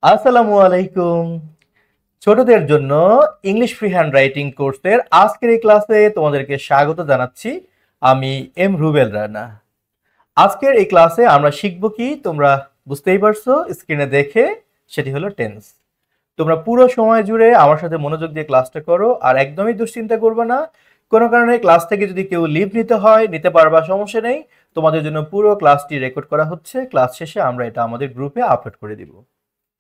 আসসালামু আলাইকুম। ছোটদের জন্য ইংলিশ ফ্রি হ্যান্ড রাইটিং কোর্সের আজকের এই ক্লাসে তোমাদেরকে স্বাগত জানাচ্ছি। আমি এম রুবেল রানা। আজকের এই ক্লাসে আমরা শিখব কি, তোমরা বুঝতেই পারছো স্ক্রিনে দেখে, সেটি হলো টেন্স। তোমরা পুরো সময় জুড়ে আমার সাথে মনোযোগ দিয়ে ক্লাসটা করো, আর একদমই দুশ্চিন্তা করবে না। কোনো কারণে ক্লাস থেকে যদি কেউ লিভ নিতে হয়, নিতে পারবা, সমস্যা নেই। তোমাদের জন্য পুরো ক্লাসটি রেকর্ড করা হচ্ছে। ক্লাস শেষে আমরা এটা আমাদের গ্রুপে আপলোড করে দিব।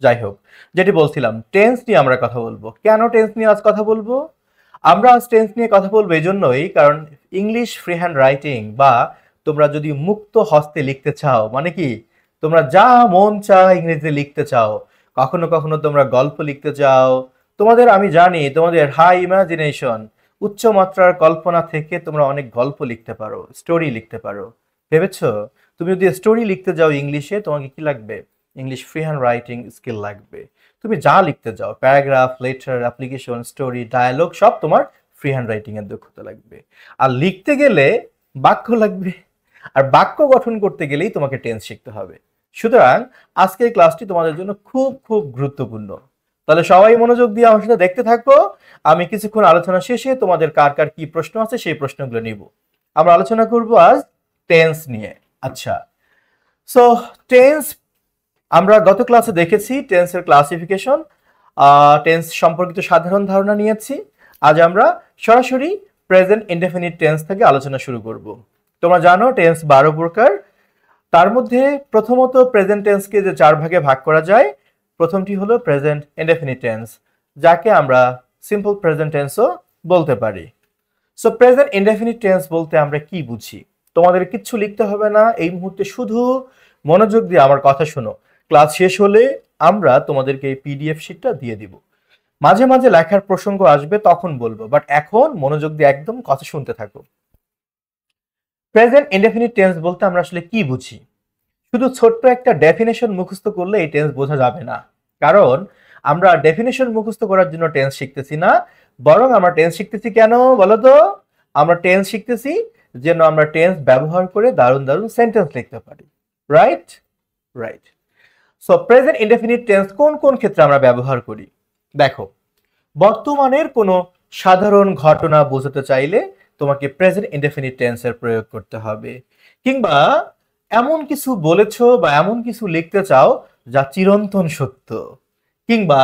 যাই হোক, যেটি বলছিলাম, টেন্স নিয়ে আমরা কথা বলবো। কেন টেন্স নিয়ে আজ কথা বলবো? আমরা আজ টেন্স নিয়ে কথা বলবো এই জন্যই, কারণ ইংলিশ ফ্রি হ্যান্ড রাইটিং বা তোমরা যদি মুক্ত হস্তে লিখতে চাও, মানে কি, তোমরা যা মন চায় ইংরেজিতে লিখতে চাও, কখনো কখনো তোমরা গল্প লিখতে চাও, তোমাদের, আমি জানি তোমাদের হাই ইমাজিনেশন, উচ্চ মাত্রার কল্পনা থেকে তোমরা অনেক গল্প লিখতে পারো, স্টোরি লিখতে পারো। ভেবেছো তুমি যদি স্টোরি লিখতে যাও ইংলিশে, তোমাকে কি লাগবে? English free hand writing skill লাগবে। তুমি যা লিখতে যাও, paragraph, letter, application, story, dialogue, সব তোমার ফ্রি হ্যান্ড রাইটিং এর দক্ষতা লাগবে। আর লিখতে গেলে বাক্য লাগবে, আর বাক্য গঠন করতে গেলেই তোমাকে টেন্স শিখতে হবে। সুতরাং আজকের ক্লাসটি তোমাদের জন্য খুব খুব গুরুত্বপূর্ণ। তাহলে সবাই মনোযোগ দিয়ে আমার সাথে দেখতে থাকো। আমি কিছুক্ষণ আলোচনা শেষে তোমাদের কার কার কি প্রশ্ন আছে সেই প্রশ্নগুলো নিব। আমরা আলোচনা করব আজ টেন্স নিয়ে। আচ্ছা, সো টেন্স, আমরা গত ক্লাসে দেখেছি টেন্সের ক্লাসিফিকেশন, টেন্স সম্পর্কিত সাধারণ ধারণা নিয়েছি। আজ আমরা সরাসরি প্রেজেন্ট ইনডেফিনিট টেন্স থেকে আলোচনা শুরু করব। তোমরা জানো টেন্স 12 প্রকার। তার মধ্যে প্রথমত প্রেজেন্ট টেন্সকে যে 4 ভাগে ভাগ করা যায়, প্রথমটি হলো প্রেজেন্ট ইনডেফিনিট টেন্স, যাকে আমরা সিম্পল প্রেজেন্ট টেন্সও বলতে পারি। সো প্রেজেন্ট ইনডেফিনিট টেন্স বলতে আমরা কি বুঝি? তোমাদের কিচ্ছু লিখতে হবে না এই মুহূর্তে, শুধু মনোযোগ দিয়ে আমার কথা শোনো। ক্লাস শেষ হলে আমরা তোমাদেরকে এই পিডিএফ শিটটা দিয়ে দিব। মাঝে মাঝে লেখার প্রসঙ্গ আসবে, তখন বলবো, বাট এখন মনোযোগ দিয়ে একদম কথা শুনতে থাকো। প্রেজেন্ট ইনডেফিনিট টেন্স বলতে আমরা আসলে কি বুঝি? শুধু ছোট্ট একটা ডেফিনেশন মুখস্থ করলে এই টেন্স বোঝা যাবে না, কারণ আমরা ডেফিনেশন মুখস্থ করার জন্য টেন্স শিখতেছি না, বরং আমরা টেন্স শিখতেছি কেন বলো তো? আমরা টেন্স শিখতেছি যেন আমরা টেন্স ব্যবহার করে দারুণ দারুণ সেন্টেন্স লিখতে পারি। Right right. So present indefinite tense কোন কোন ক্ষেত্রে আমরা ব্যবহার করি? দেখো, বর্তমানের কোনো সাধারণ ঘটনা বোঝাতে চাইলে তোমাকে প্রেজেন্ট ইনডেফিনিট টেন্সের প্রয়োগ করতে হবে। কিংবা এমন কিছু বলেছো বা এমন কিছু লিখতে চাও যা চিরন্তন সত্য। কিংবা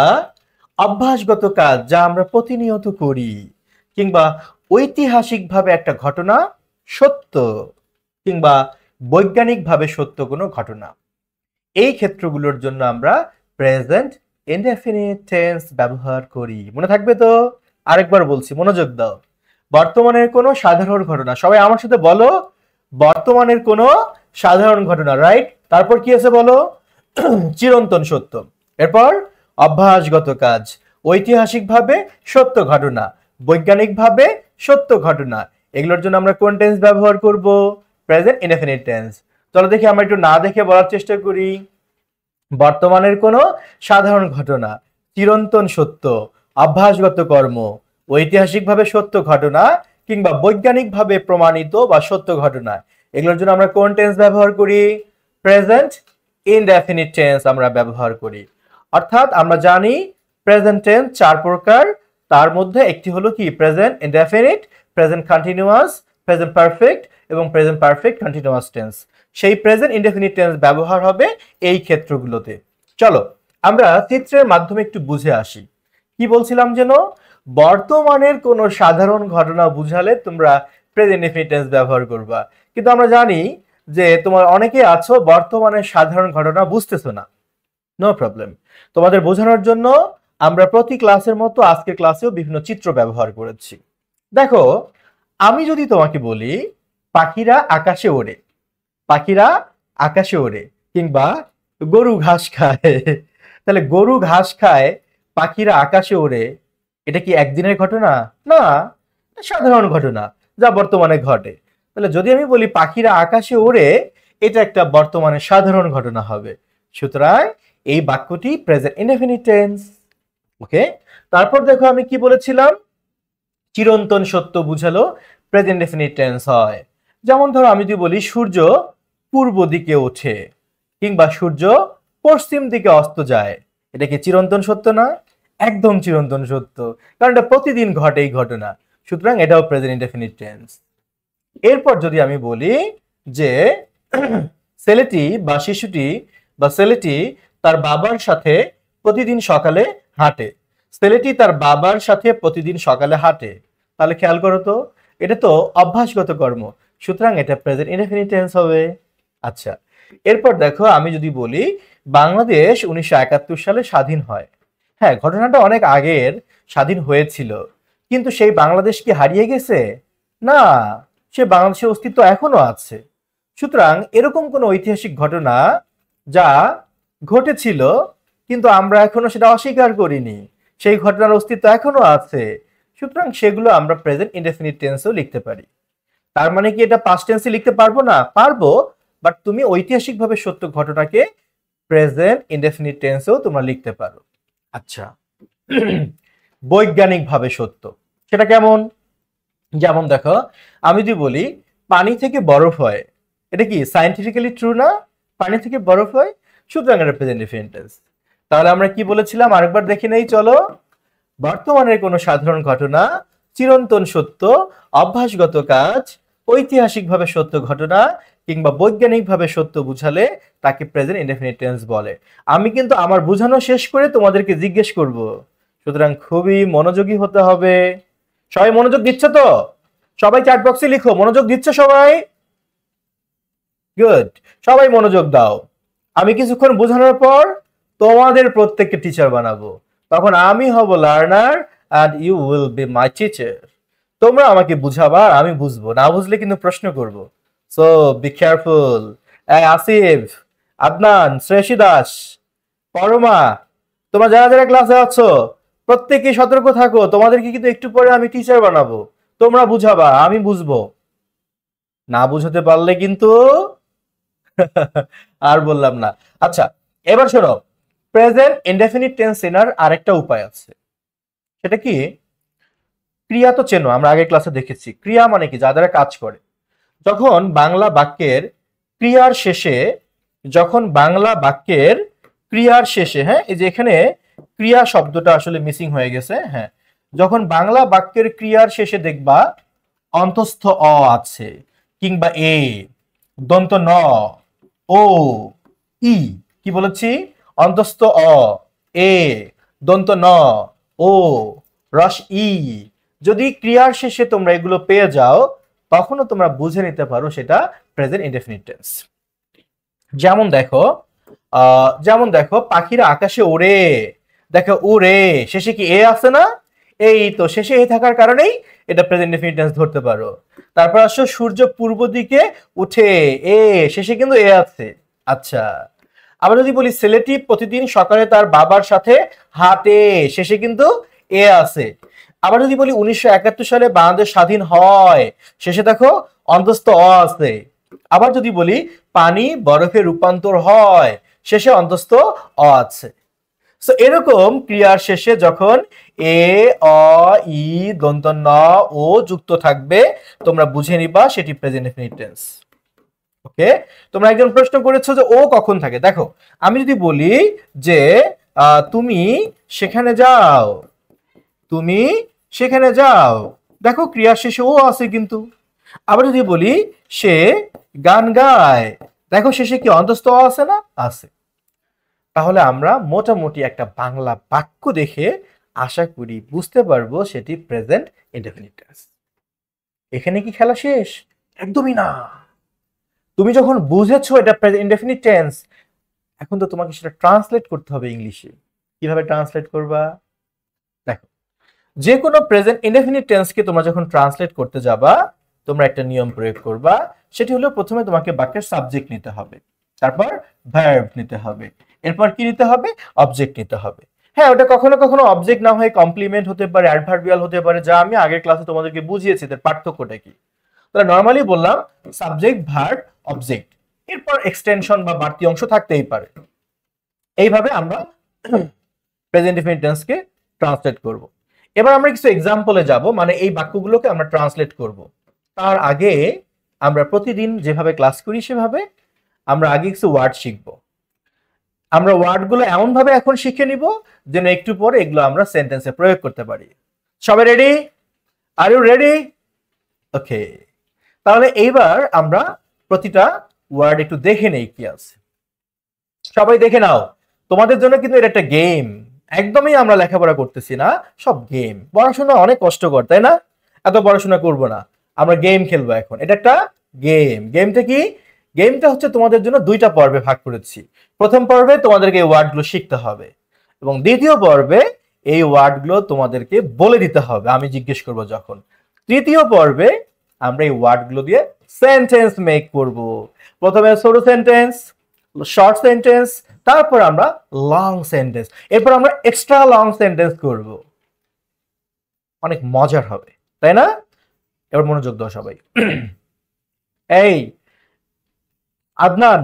অভ্যাসগত কাজ যা আমরা প্রতিনিয়ত করি। কিংবা ঐতিহাসিকভাবে একটা ঘটনা সত্য। কিংবা বৈজ্ঞানিকভাবে সত্য কোনো ঘটনা। এই ক্ষেত্রগুলোর জন্য আমরা প্রেজেন্ট ইনডেফিনিট টেন্স ব্যবহার করি। মনে থাকবে তো? আরেকবার বলছি, মনোযোগ দাও। বর্তমানের কোনো সাধারণ ঘটনা, সবাই আমার সাথে বলো, বর্তমানের কোনো সাধারণ ঘটনা। রাইট, তারপর কি আছে বলো? চিরন্তন সত্য। এরপর অভ্যাসগত কাজ, ঐতিহাসিকভাবে সত্য ঘটনা, বৈজ্ঞানিকভাবে সত্য ঘটনা। এগুলোর জন্য আমরা কোন টেন্স ব্যবহার করব? Present indefinite tense. চলো দেখি, আমরা একটু না দেখে বলার চেষ্টা করি। বর্তমানের কোনো সাধারণ ঘটনা, চিরন্তন সত্য, অভ্যাসগত কর্ম, ঐতিহাসিকভাবে সত্য ঘটনা, কিংবা বৈজ্ঞানিকভাবে প্রমাণিত বা সত্য ঘটনা। এগুলোর জন্য আমরা কোন টেন্স ব্যবহার করি? প্রেজেন্ট ইনডেফিনিট টেন্স আমরা ব্যবহার করি। অর্থাৎ আমরা জানি প্রেজেন্ট টেন্স 4 প্রকার। তার মধ্যে একটি হলো কি? Present indefinite, present continuous, present perfect এবং প্রেজেন্ট পারফেক্ট কন্টিনিউয়াস টেন্স। সেই প্রেজেন্ট ইনডেফিনিট টেন্স ব্যবহার হবে এই ক্ষেত্রগুলোতে। চলো আমরা চিত্রের মাধ্যমে একটু বুঝে আসি। কি বলছিলাম যেন? বর্তমানের কোনো সাধারণ ঘটনা বুঝালে তোমরা প্রেজেন্ট ইনডেফিনিট টেন্স ব্যবহার করবা। কিন্তু আমরা জানি যে তোমার অনেকে আছো বর্তমানের সাধারণ ঘটনা বুঝতেছো না। নো প্রবলেম, তোমাদের বোঝানোর জন্য আমরা প্রতি ক্লাসের মতো আজকের ক্লাসেও বিভিন্ন চিত্র ব্যবহার করেছি। দেখো, আমি যদি তোমাকে বলি পাখিরা আকাশে ওড়ে, পাখিরা আকাশে ওড়ে, কিংবা গরু ঘাস খায়, তাহলে গরু ঘাস খায়, পাখিরা আকাশে ওড়ে, এটা কি একদিনের ঘটনা? না, সাধারণ ঘটনা যা বর্তমানে ঘটে। তাহলে যদি আমি বলি পাখিরা আকাশে ওড়ে, এটা একটা বর্তমানে সাধারণ ঘটনা হবে। সুতরাং এই বাক্যটি প্রেজেন্ট ইনডেফিনিট টেন্স। ওকে, তারপর দেখো আমি কি বলেছিলাম? চিরন্তন সত্য বুঝালো প্রেজেন্ট ইনডেফিনিট টেন্স হয়। যেমন ধরো আমি যদি বলি সূর্য পূর্ব দিকে ওঠে, কিংবা সূর্য পশ্চিম দিকে অস্ত যায়, এটা কি চিরন্তন সত্য না? একদম চিরন্তন সত্য, কারণ এটা প্রতিদিন ঘটে এই ঘটনা। সুতরাং এটাও প্রেজেন্ট ইনডেফিনিট টেন্স। এরপর যদি আমি বলি যে ছেলেটি বা শিশুটি বা ছেলেটি তার বাবার সাথে প্রতিদিন সকালে হাঁটে। ছেলেটি তার বাবার সাথে প্রতিদিন সকালে হাঁটে, তাহলে খেয়াল করো তো, এটা তো অভ্যাসগত কর্ম, সুতরাং এটা প্রেজেন্ট ইনডেফিনিট টেন্স হবে। আচ্ছা, এরপর দেখো আমি যদি বলি বাংলাদেশ 1971 সালে স্বাধীন হয়। হ্যাঁ, ঘটনাটা অনেক আগের, স্বাধীন হয়েছিল, কিন্তু সেই বাংলাদেশ কি হারিয়ে গেছে? না, সে বাংলাদেশের অস্তিত্ব এখনো আছে। সুতরাং এরকম কোন ঐতিহাসিক ঘটনা যা ঘটেছিল কিন্তু আমরা এখনো সেটা অস্বীকার করিনি, সেই ঘটনার অস্তিত্ব এখনো আছে, সুতরাং সেগুলো আমরা প্রেজেন্ট ইনডেফিনিট টেন্সেও লিখতে পারি। তার মানে কি এটা পাস্ট টেন্সে লিখতে পারবো না? পারবো, বাট তুমি ঐতিহাসিকভাবে সত্য ঘটনাকে প্রেজেন্ট ইনডেফিনিট টেন্সেও তোমরা লিখতে পারো। আচ্ছা, বৈজ্ঞানিকভাবে সত্য সেটা কেমন? যেমন দেখো, আমি যদি বলি পানি থেকে বরফ হয়, এটা কি সায়েন্টিফিক্যালি ট্রু না? পানি থেকে বরফ হয়, সুতরাং এটা প্রেজেন্ট ইনডেফিনিট টেন্স। তাহলে আমরা কি বলেছিলাম আরেকবার দেখে নেই চলো। বর্তমানের কোনো সাধারণ ঘটনা, চিরন্তন সত্য, অভ্যাসগত কাজ, ঐতিহাসিকভাবে সত্য ঘটনা কিংবা বৈজ্ঞানিকভাবে সত্য বুঝালে তাকে প্রেজেন্ট ইনডেফিনিট টেন্স বলে। আমি কিন্তু আমার বোঝানো শেষ করে তোমাদেরকে জিজ্ঞেস করব, সুতরাং খুবই মনোযোগী হতে হবে। সবাই মনোযোগ দিচ্ছে তো? সবাই চ্যাট বক্সে লিখো মনোযোগ দিচ্ছে সবাই। গুড, সবাই মনোযোগ দাও। আমি কিছুক্ষণ বোঝানোর পর তোমাদের প্রত্যেককে টিচার বানাবো, তখন আমি হব learner and you will be my teacher. তোমরা আমাকে বুঝাবা, আমি বুঝবো, না বুঝলে কিন্তু প্রশ্ন করব। So be careful. Asif, Adnan, Shreyashi Das, Parama, তোমরা যারা যারা ক্লাসে আছো প্রত্যেকে সতর্ক থাকো, তোমাদেরকে কিন্তু একটু পরে আমি টিচার বানাবো, তোমরা বুঝাবা, আমি বুঝবো, না বুঝাতে পারলে কিন্তু আর বললাম না। আচ্ছা, এবার শোনো, প্রেজেন্ট ইনডেফিনিট টেন্স চেনার আরেকটা উপায় আছে। সেটা কি? ক্রিয়া তো চেনো, আমরা আগের ক্লাসে দেখেছি ক্রিয়া মানে কি, যা দ্বারা কাজ করে। যখন বাংলা বাক্যের ক্রিয়ার শেষে, যখন বাংলা বাক্যের ক্রিয়ার শেষে, হ্যাঁ এই যে এখানে ক্রিয়া শব্দটা আসলে মিসিং হয়ে গেছে, হ্যাঁ, যখন বাংলা বাক্যের ক্রিয়ার শেষে দেখবা অন্তস্থ অ আছে কিংবা এ, দন্ত ন, ও, ই, কি বলেছি? অন্তস্থ অ, এ, দন্ত ন, ও, রস ই, যদি ক্রিয়ার শেষে তোমরা এগুলো পেয়ে যাও তখনও তোমরা বুঝে নিতে পারো সেটা প্রেজেন্ট ইনডেফিনিট টেন্স। যেমন দেখো পাখিরা আকাশে ওড়ে, দেখো উড়ে, শেষে কি এ আছে না? এই তো, শেষে এ থাকার কারণেই এটা প্রেজেন্ট ইনডেফিনিট টেন্স ধরতে পারো। তারপর আসো সূর্য পূর্ব দিকে উঠে, এ, শেষে কিন্তু এ আছে। আচ্ছা, আবার যদি বলি ছেলেটি প্রতিদিন সকালে তার বাবার সাথে হাঁটে, শেষে কিন্তু এ আছে। আবার যদি বলি 1971 সালে বাংলাদেশ স্বাধীন হয়, শেষে দেখো অন্তস্থ অ আছে। আবার যদি বলি পানি বরফে রূপান্তর হয়, শেষে অন্তস্থ অ আছে। সো এরকম ক্রিয়ার শেষে যখন এ, অ, ই, দন্ত ন, ও যুক্ত থাকবে তোমরা বুঝে নিবা সেটি প্রেজেন্ট ইনডেফিনিট টেন্স। ওকে, তোমরা একজন প্রশ্ন করেছো যে ও কখন থাকে। দেখো আমি যদি বলি যে তুমি সেখানে যাও, তুমি সেখানে যাও, দেখো ক্রিয়ার শেষে ও আছে কিন্তু। আবার যদি বলি সে গান গায়, দেখো শেষে কি অন্তস্থ অ আছে না? আছে। তাহলে আমরা মোটামুটি একটা বাংলা বাক্য দেখে আশা করি বুঝতে পারবো সেটি প্রেজেন্ট ইনডেফিনিট টেন্স। এখানে কি খেলা শেষ? একদমই না। তুমি যখন বুঝেছো এটা প্রেজেন্ট ইনডেফিনিট টেন্স, এখন তো তোমাকে সেটা ট্রান্সলেট করতে হবে ইংলিশে। কিভাবে ট্রান্সলেট করবা? দেখো, যে কোনো প্রেজেন্ট ইনডেফিনিট টেন্সকে তোমরা যখন ট্রান্সলেট করতে যাবা তোমরা একটা নিয়ম প্রয়োগ করবা, সেটি হলো প্রথমে তোমাকে বাক্যের সাবজেক্ট নিতে হবে, তারপর ভার্ব নিতে হবে, এরপর কি নিতে হবে? অবজেক্ট নিতে হবে। হ্যাঁ, ওটা কখনো কখনো অবজেক্ট না হয়ে কমপ্লিমেন্ট হতে পারে, অ্যাডভার্বিয়াল হতে পারে, যা আমি আগের ক্লাসে তোমাদেরকে বুঝিয়েছি এর পার্থক্যটা কি। তাহলে নরমালি বললাম সাবজেক্ট, ভার্ব, অবজেক্ট, এরপর এক্সটেনশন বা বাড়তি অংশ থাকতেই পারে। এইভাবে আমরা প্রেজেন্ট ইনডেফিনিট টেন্সকে ট্রান্সলেট করব। এবার আমরা কিছু এক্সাম্পলে যাব, মানে এই বাক্যগুলোকে আমরা ট্রান্সলেট করব। তার আগে আমরা প্রতিদিন যেভাবে ক্লাস করি সেভাবে আমরা আগে কিছু ওয়ার্ড শিখব। আমরা ওয়ার্ডগুলো এমন ভাবে এখন শিখে নিব যেন একটু পরে এগুলো আমরা সেন্টেন্সে প্রয়োগ করতে পারি। সবাই ready? Are you ready? Okay, তাহলে এইবার আমরা প্রতিটা ওয়ার্ড একটু দেখে নেই কি আছে। সবাই দেখে নাও, তোমাদের জন্য কিন্তু এটা একটা গেম। একদমই আমরা লেখাপড়া করতেছি না, সব গেম। পড়াশোনা অনেক কষ্টকর, তাই না? এত পড়াশোনা করব না, আমরা গেম খেলবো এখন। এটা একটা গেম। গেমটা কি? গেমটা হচ্ছে তোমাদের জন্য দুইটা পর্বে ভাগ করেছি। প্রথম পর্বে তোমাদেরকে এই ওয়ার্ডগুলো শিখতে হবে এবং দ্বিতীয় পর্বে এই ওয়ার্ডগুলো তোমাদেরকে বলে দিতে হবে আমি জিজ্ঞেস করব যখন। তৃতীয় পর্বে আমরা এই ওয়ার্ডগুলো দিয়ে সেন্টেন্স মেক করব। প্রথমে ছোট সেন্টেন্স, শর্ট সেন্টেন্স, তারপর আমরা লং সেন্টেন্স, এরপর আমরা এক্সট্রা লং সেন্টেন্স করব। অনেক মজার হবে, তাই না? এবার মনোযোগ দাও সবাই। এই আদনান,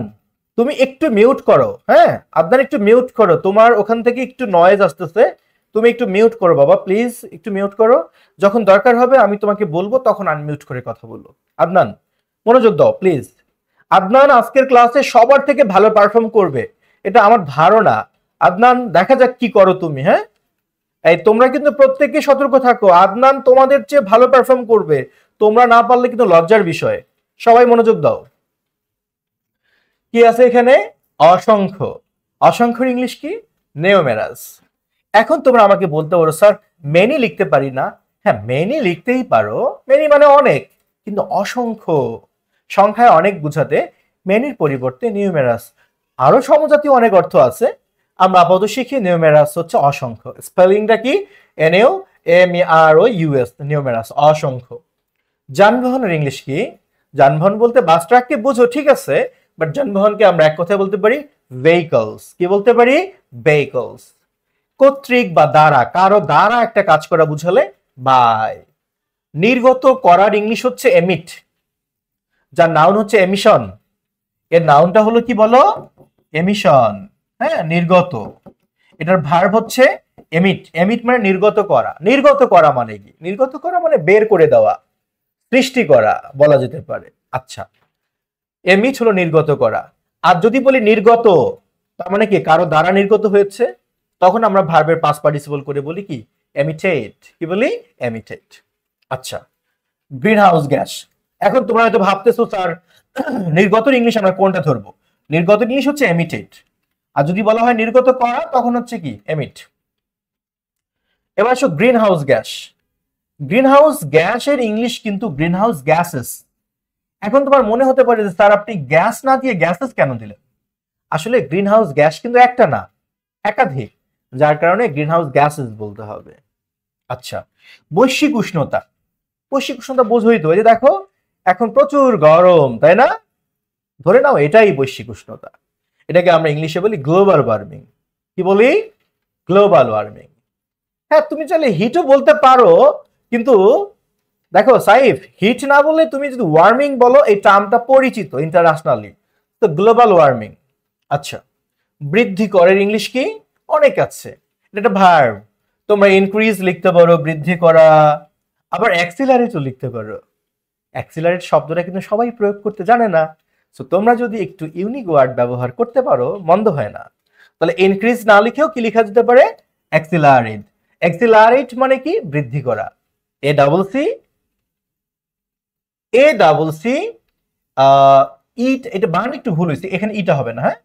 তুমি একটু মিউট করো। হ্যাঁ আদনান, একটু মিউট করো, তোমার ওখান থেকে একটু নয়েজ আসতেছে, তুমি একটু মিউট করো বাবা, প্লিজ একটু মিউট করো। যখন দরকার হবে আমি তোমাকে বলবো তখন আনমিউট করে কথা বলবো। আদনান মনোযোগ দাও প্লিজ। আদনান আজকের ক্লাসে সবার থেকে ভালো পারফর্ম করবে, এটা আমার ধারণা। আদনান দেখা যাক কি করো তুমি। হ্যাঁ এই তোমরা কিন্তু প্রত্যেককে সতর্ক থাকো, আদনান তোমাদের চেয়ে ভালো পারফর্ম করবে, তোমরা না পারলে কিন্তু লজ্জার বিষয়। সবাই মনোযোগ দাও। কি আছে এখানে? অসংখ্য। অসংখ্যর ইংলিশ কি? নিউমেরাস। এখন তোমরা আমাকে বলতে পারো স্যার মেনি লিখতে পারি না। হ্যাঁ মেনি লিখতেই পারো, মেনি মানে অনেক, কিন্তু অসংখ্য সংখ্যায় অনেক বুঝাতে মেনির পরিবর্তে নিউমেরাস। আরো সমজাতীয় অনেক অর্থ আছে, আমরা আপাতত শিখি নিউমেরাস হচ্ছে অসংখ্য। স্পেলিংটা কি? NEUMEROUS, নিউমেরাস অসংখ্য। যানবাহনের ইংলিশ কি? যানবাহন বলতে বাস ট্রাককে বুঝো, ঠিক আছে, বাট যানবাহনকে আমরা এক কথায় বলতে পারি ভেহিকলস। কি বলতে পারি? ভেহিকলস। কর্তৃক বা দ্বারা, কারো দ্বারা একটা কাজ করা বুঝালে বাই। নির্গত করার ইংলিশ হচ্ছে এমিট, যার নাউন হচ্ছে এমিশন। এর নাউনটা হলো কি বলো? এমিশন। হ্যাঁ নির্গত। এটার ভার্ব হচ্ছে এমিট। এমিট মানে নির্গত করা। নির্গত করা মানে কি? নির্গত করা মানে বের করে দেওয়া, সৃষ্টি করা বলা যেতে পারে। আচ্ছা, এমিট হলো নির্গত করা। আর যদি বলি নির্গত, তার মানে কি কারো দ্বারা নির্গত হয়েছে, তখন আমরা ভার্বের পাস্ট পার্টিসিপল করে বলি কি? এমিটেট। কি বলি? এমিটেট। আচ্ছা, গ্রিন হাউস গ্যাস। এখন তোমরা হয়তো ভাবতেছো স্যার নির্গতর ইংলিশ আমরা কোনটা ধরবো? নির্গত ইংলিশ হচ্ছে এমিটেট, আর যদি বলা হয় নির্গত করা তখন হচ্ছে কি? এমিট। এবার আসো green house gas. Green house গ্যাসের ইংলিশ কিন্তু গ্রিন হাউস গ্যাসেস। এখন তোমার মনে হতে পারে যে স্যার আপনি গ্যাস না দিয়ে গ্যাসেস কেন দিলেন? আসলে গ্রিন হাউস গ্যাস কিন্তু একটা না, একাধিক, যার কারণে গ্রিন হাউস গ্যাসেস বলতে হবে। আচ্ছা, বৈশ্বিক উষ্ণতা। বৈশ্বিক উষ্ণতা বোঝোই তো, এই যে দেখো এখন প্রচুর গরম, তাই না? ধরে নাও এটাই বৈশ্বিক উষ্ণতা। এটাকে আমরা ইংলিশে বলি গ্লোবাল ওয়ার্মিং। কি বলি? Global warming. হ্যাঁ তুমি চাইলে হিটও বলতে পারো, কিন্তু দেখো সাইফ, হিট না বলে তুমি যদি ওয়ার্মিং বলো, এই টার্মটা পরিচিত ইন্টারন্যাশনালি, তো গ্লোবাল ওয়ার্মিং। আচ্ছা, বৃদ্ধি করার ইংলিশ কি? অনেক আছে, এটা ভার্ব। তোমরা ইনক্রিজ লিখতে পারো, বৃদ্ধি করা, আবার অ্যাক্সিলারেটও লিখতে পারো। অ্যাক্সিলারেট শব্দটা কিন্তু সবাই প্রয়োগ করতে জানে না, সো তোমরা যদি একটু ইউনিক ওয়ার্ড ব্যবহার করতে পারো মন্দ হয় না। তাহলে ইনক্রিজ না লিখেও কি লেখা যেতে পারে? অ্যাক্সিলারেট। অ্যাক্সিলারেট মানে কি? বৃদ্ধি করা। এ ডাবল সি ইট, এটা বানান একটু ভুল হয়েছে, এখানে ইটা হবে না। হ্যাঁ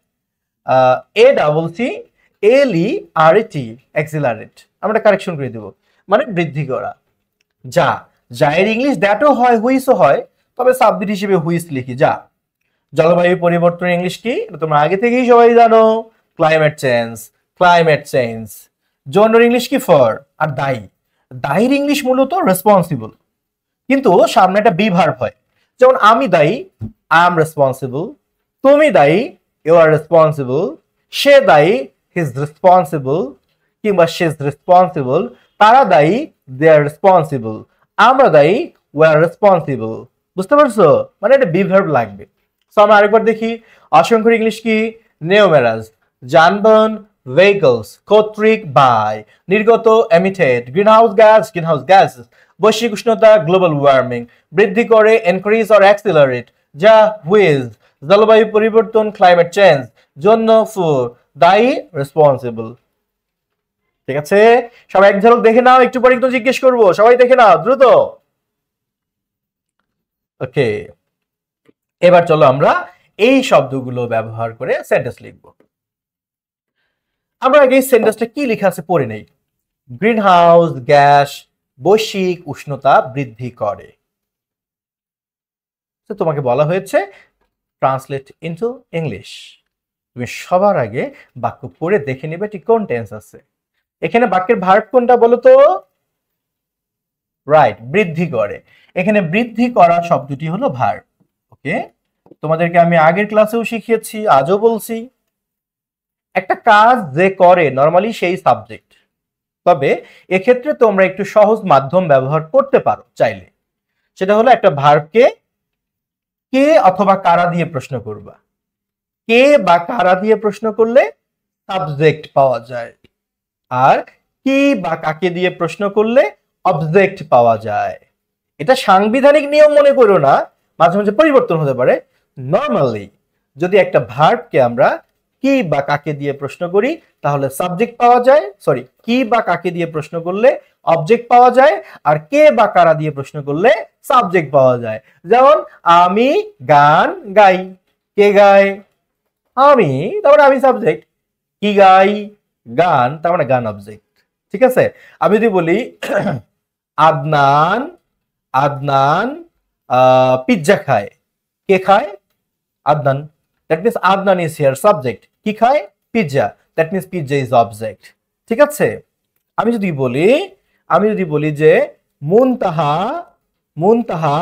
ACCLERAT, অ্যাক্সিলারেট। আমরা কারেকশন করে দেব, মানে বৃদ্ধি করা। যা, যায়ের ইংলিশ দ্যাটও হয়, হুইসও হয়, তবে সাবজেক্ট হিসেবে হুইস লিখি, যা। জলবায়ু পরিবর্তনের ইংলিশ কি? এটা তোমরা আগে থেকেই সবাই জানো, ক্লাইমেট চেঞ্জ। Climate change. জন্যর ইংলিশ কি? ফর। আর দায়ী, দায়ীর ইংলিশ মূলত রেসপন্সিবল, কিন্তু সামনে একটা বি ভার্ব হয়। যেমন আমি দায়ী, আই এম রেসপন্সিবল। তুমি দায়ী, ইউ আর রেসপন্সিবল। সে দায়ী, হি ইজ রেসপন্সিবল, কিংবা শি ইজ রেসপন্সিবল। তারা দায়ী, দে আর রেসপন্সিবল। আমরা দায়ী, উই আর রেসপন্সিবল। বুঝতে পারছো? মানে একটা বি ভার্ব লাগবে। সো আমরা আরেকবার দেখি, অসংখ্যের ইংলিশ কি? নিউমেরাস। যানবাহন ভেহিকলস, কর্তৃক বাই, নির্গত এমিটেড, গ্রিনহাউস গ্যাস, বৈশ্বিক উষ্ণতা গ্লোবাল ওয়ার্মিং, বৃদ্ধি করে এনক্রিজ অর অ্যাক্সিলারেট, যা হুইজ, জলবায়ু পরিবর্তন ক্লাইমেট চেঞ্জ, জন্য ফর, দায়ী, রেসপন্সিবল। ঠিক আছে, সবাই এক ঝলক দেখে নাও, একটু পরে কিন্তু জিজ্ঞেস করবো, সবাই দেখে নাও দ্রুত। ওকে, এবার চলো আমরা এই শব্দগুলো ব্যবহার করে সেন্টেন্স লিখব। আমরা আগে এই সেন্টেন্সটা কি লেখা আছে পড়ে নেই। গ্রিন হাউস গ্যাস বৈশ্বিক উষ্ণতা বৃদ্ধি করে। তো তোমাকে বলা হয়েছে ট্রান্সলেট ইনটু ইংলিশ। তুমি সবার আগে বাক্য পড়ে দেখে নেবে ঠিক কোন টেন্স আছে। এখানে বাক্যের ভার্ব কোনটা বলো তো? রাইট, বৃদ্ধি করে। এখানে বৃদ্ধি করা শব্দটি হলো ভার্ব। ওকে, তোমাদেরকে আমি আগের ক্লাসেও শিখিয়েছি, আজও বলছি, একটা কাজ যে করে নরমালি সেই সাবজেক্ট। তবে এক্ষেত্রে তোমরা একটু সহজ মাধ্যম ব্যবহার করতে পারো চাইলে। সেটা হলো একটা ভার্বকে কে অথবা কারা দিয়ে প্রশ্ন করবা। কে বা কারা দিয়ে প্রশ্ন করলে সাবজেক্ট পাওয়া যায়, আর কি বা কাকে দিয়ে প্রশ্ন করলে অবজেক্ট পাওয়া যায়। এটা সাংবিধানিক নিয়ম মনে করো না, মাঝে মাঝে পরিবর্তন হতে পারে। নরমালি যদি একটা ভার্বকে আমরা কি বা কাকে দিয়ে প্রশ্ন করি তাহলে সাবজেক্ট পাওয়া যায়, সরি, কি বা কাকে দিয়ে প্রশ্ন করলে অবজেক্ট পাওয়া যায়, আর কে বা কারা দিয়ে প্রশ্ন করলে সাবজেক্ট পাওয়া যায়। যেমন আমি গান গাই, কে গায়? আমি, তারপরে আমি সাবজেক্ট। কি গাই? গান, তার মানে গান অবজেক্ট। ঠিক আছে, আমি যদি বলি আদনান আদনান পিৎজা খায়, কে খায়? Adnan, that means Adnan is here subject. কি খায়? Pizza, that means pizza is object. ঠিক আছে, আমি যদি বলি যে মুনতাহা মুনতাহা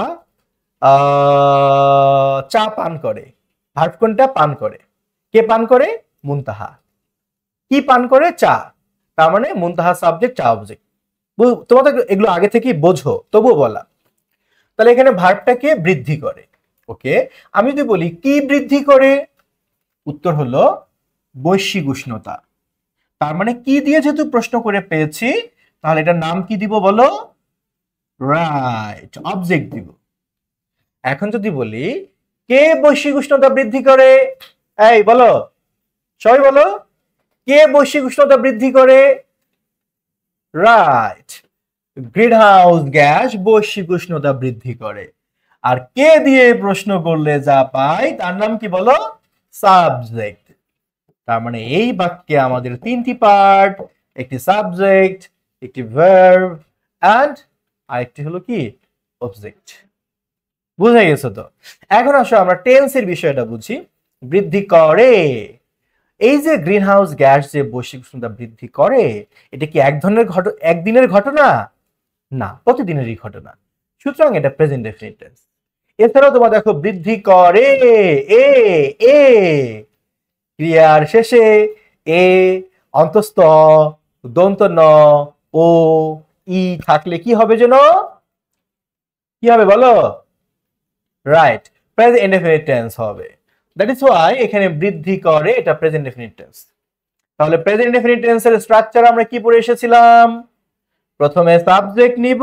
চা পান করে, ভার্ব কোনটা? পান করে। কে পান করে? মুনতাহা। কি পান করে? চা, তার মানে মুনতাহা সাবজেক্ট, চা অবজেক্ট। তোমাদের এগুলো আগে থেকেই বোঝো, তবুও বলা। তাহলে এখানে ভার্বটাকে বৃদ্ধি করে। ওকে, আমি যদি বলি কি বৃদ্ধি করে, উত্তর হলো বৈশ্বিক উষ্ণতা। তার মানে কি দিয়ে যেহেতু প্রশ্ন করে পেয়েছি, তাহলে এটার নাম কি দিব বলো? রাইট, অবজেক্ট দিব। এখন যদি বলি কে বৈশ্বিক উষ্ণতা বৃদ্ধি করে, এই বলো, সবাই বলো, কে বৈশ্বিক উষ্ণতা বৃদ্ধি করে? রাইট, গ্রিন হাউস গ্যাস বৈশ্বিক উষ্ণতা বৃদ্ধি করে। আর কে দিয়ে প্রশ্ন করলে যা পাই তার নাম কি বলো? সাবজেক্ট। তার মানে এই বাক্যে আমাদের তিনটি পার্ট, একটি সাবজেক্ট, একটি ভার্ব, এন্ড আরেকটি হলো কি? অবজেক্ট। বুঝে গেছো তো? এখন আসো আমরা টেন্সের বিষয়টা বুঝি। বৃদ্ধি করে, এই যে গ্রিন হাউস গ্যাস যে বৈশ্বিক উষ্ণতা বৃদ্ধি করে, এটা কি একদিনের ঘটনা? না, প্রতিদিনেরই ঘটনা। সুতরাং এটা প্রেজেন্ট ডেফিনিট টেন্স। এছাড়াও তোমরা দেখো বৃদ্ধি করে এ এ ক্রিয়ার শেষে এ অন্তস্থ দন্ত ন ও ই থাকলে কি হবে যেন? কি হবে বলো? রাইট, প্রেজেন্ট ইনডেফিনিট টেন্স হবে। দ্যাট ইজ ওয়াই এখানে বৃদ্ধি করে এটা প্রেজেন্ট ডেফিনিট টেন্স। তাহলে প্রেজেন্ট ডেফিনিট টেন্সের স্ট্রাকচার আমরা কি পড়ে এসেছিলাম? প্রথমে সাবজেক্ট নিব,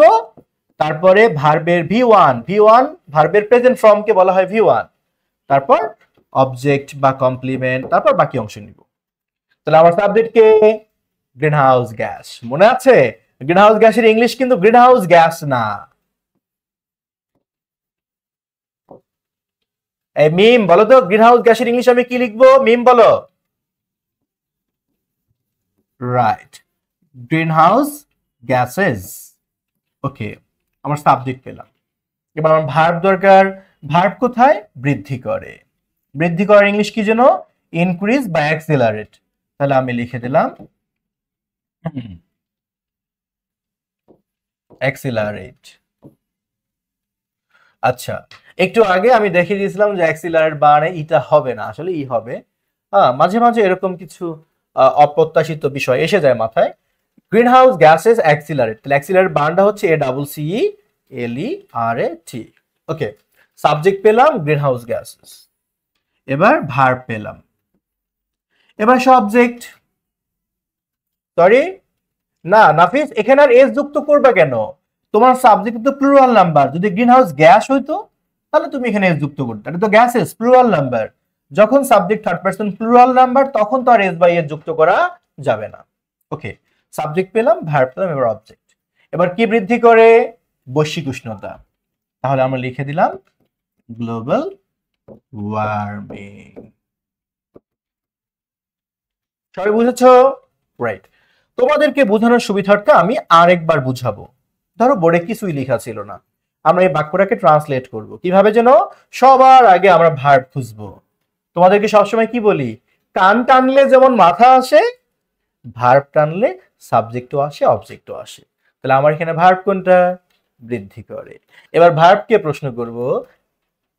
তারপরে ভার্বের ভি1 ভার্বের প্রেজেন্ট ফর্ম কে বলা হয় ভি1, তারপর অবজেক্ট বা কমপ্লিমেন্ট, তারপর বাকি অংশ নিব। তাহলে আমার সাবজেক্ট কে? Green house gas. মনে আছে গ্রিন হাউস গ্যাসের ইংলিশ কিন্তু গ্রিন হাউস গ্যাস না। এই মিম বলো তো, গ্রিন হাউস গ্যাসের ইংলিশ আমি কি লিখবো? মিম বলো। Right, green house gases. Okay, আমার সাবজেক্ট পেলাম। এবার আমার ভার্ব দরকার। ভার্ব কোথায়? বৃদ্ধি করে। বৃদ্ধি করার ইংলিশ কি যেন? ইনক্রিজ বা অ্যাক্সিলারেট। তাহলে আমি লিখে দিলাম অ্যাক্সিলারেট। আচ্ছা, একটু আগে আমি দেখিয়ে দিয়েছিলাম যে অ্যাক্সিলারেট মানে ইটা হবে না, আসলে ই হবে। মাঝে মাঝে এরকম কিছু অপ্রত্যাশিত বিষয় এসে যায় মাথায়। গ্রিন হাউস গ্যাসেস অ্যাক্সিলারেট, তাহলে অ্যাক্সিলারেট বানানটা হচ্ছে ACCELERAT। ওকে, সাবজেক্ট পেলাম গ্রিন হাউস গ্যাসেস। এবার ভার্ব পেলাম। এবার সাবজেক্ট, সরি না নাফিস, এখানে আর এস যুক্ত করবে কেন? তোমার সাবজেক্ট তো প্লুরাল নাম্বার। যদি গ্রিন হাউস গ্যাস হইতো তাহলে তুমি এখানে এস যুক্ত করতে। এটা তো গ্যাসেস প্লুরাল নাম্বার, যখন subject third person plural number তখন তো আর এস বাই এর যুক্ত করা যাবে না। ওকে, সাবজেক্ট পেলাম, ভার্ব পেলাম, এবার অবজেক্ট। এবার কি বৃদ্ধি করে? বৈশ্বিক উষ্ণতা। তাহলে আমরা লিখে দিলাম গ্লোবাল ওয়ার্মিং। সবাই বুঝেছো? রাইট। তোমাদেরকে বোঝানোর সুবিধার্থে আমি আরেকবার বুঝাবো। ধরো বোর্ডে কিছুই লেখা ছিল না, আমরা এই বাক্যটাকে ট্রান্সলেট করব কিভাবে যেন? সবার আগে আমরা ভার্ব খুঁজবো। তোমাদেরকে সবসময় কি বলি? কান টানলে যেমন মাথা আসে, ভার্ব টানলে সাবজেক্টও আসে, অবজেক্টও আসে। তাহলে আমার এখানে ভার্ব কোনটা? বৃদ্ধি করে। এবার ভার্বকে প্রশ্ন করব,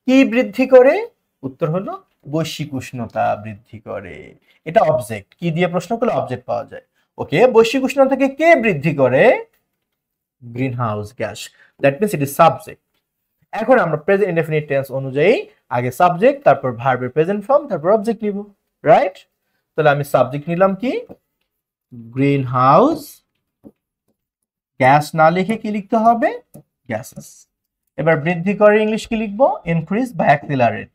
কি বৃদ্ধি করে? উত্তর হলো বৈশ্বিক উষ্ণতা বৃদ্ধি করে। এটা অবজেক্ট, কি দিয়ে প্রশ্ন করলে অবজেক্ট পাওয়া যায়। ওকে, বৈশ্বিক উষ্ণতাকে কে বৃদ্ধি করে? Green house gas. That means it is subject. এখন আমরা প্রেজেন্ট ইনডেফিনিট টেন্স অনুযায়ী আগে সাবজেক্ট, তারপর ভার্বের প্রেজেন্ট ফর্ম, তারপর অবজেক্ট নিব। রাইট? তাহলে আমি সাবজেক্ট নিলাম কি? গ্রিন হাউস গ্যাস না লিখে কি লিখতে হবে? গ্যাসেস। এবার বৃদ্ধি করে ইংলিশ কি লিখবো? ইনক্রিজ বা অ্যাক্সিলারেট।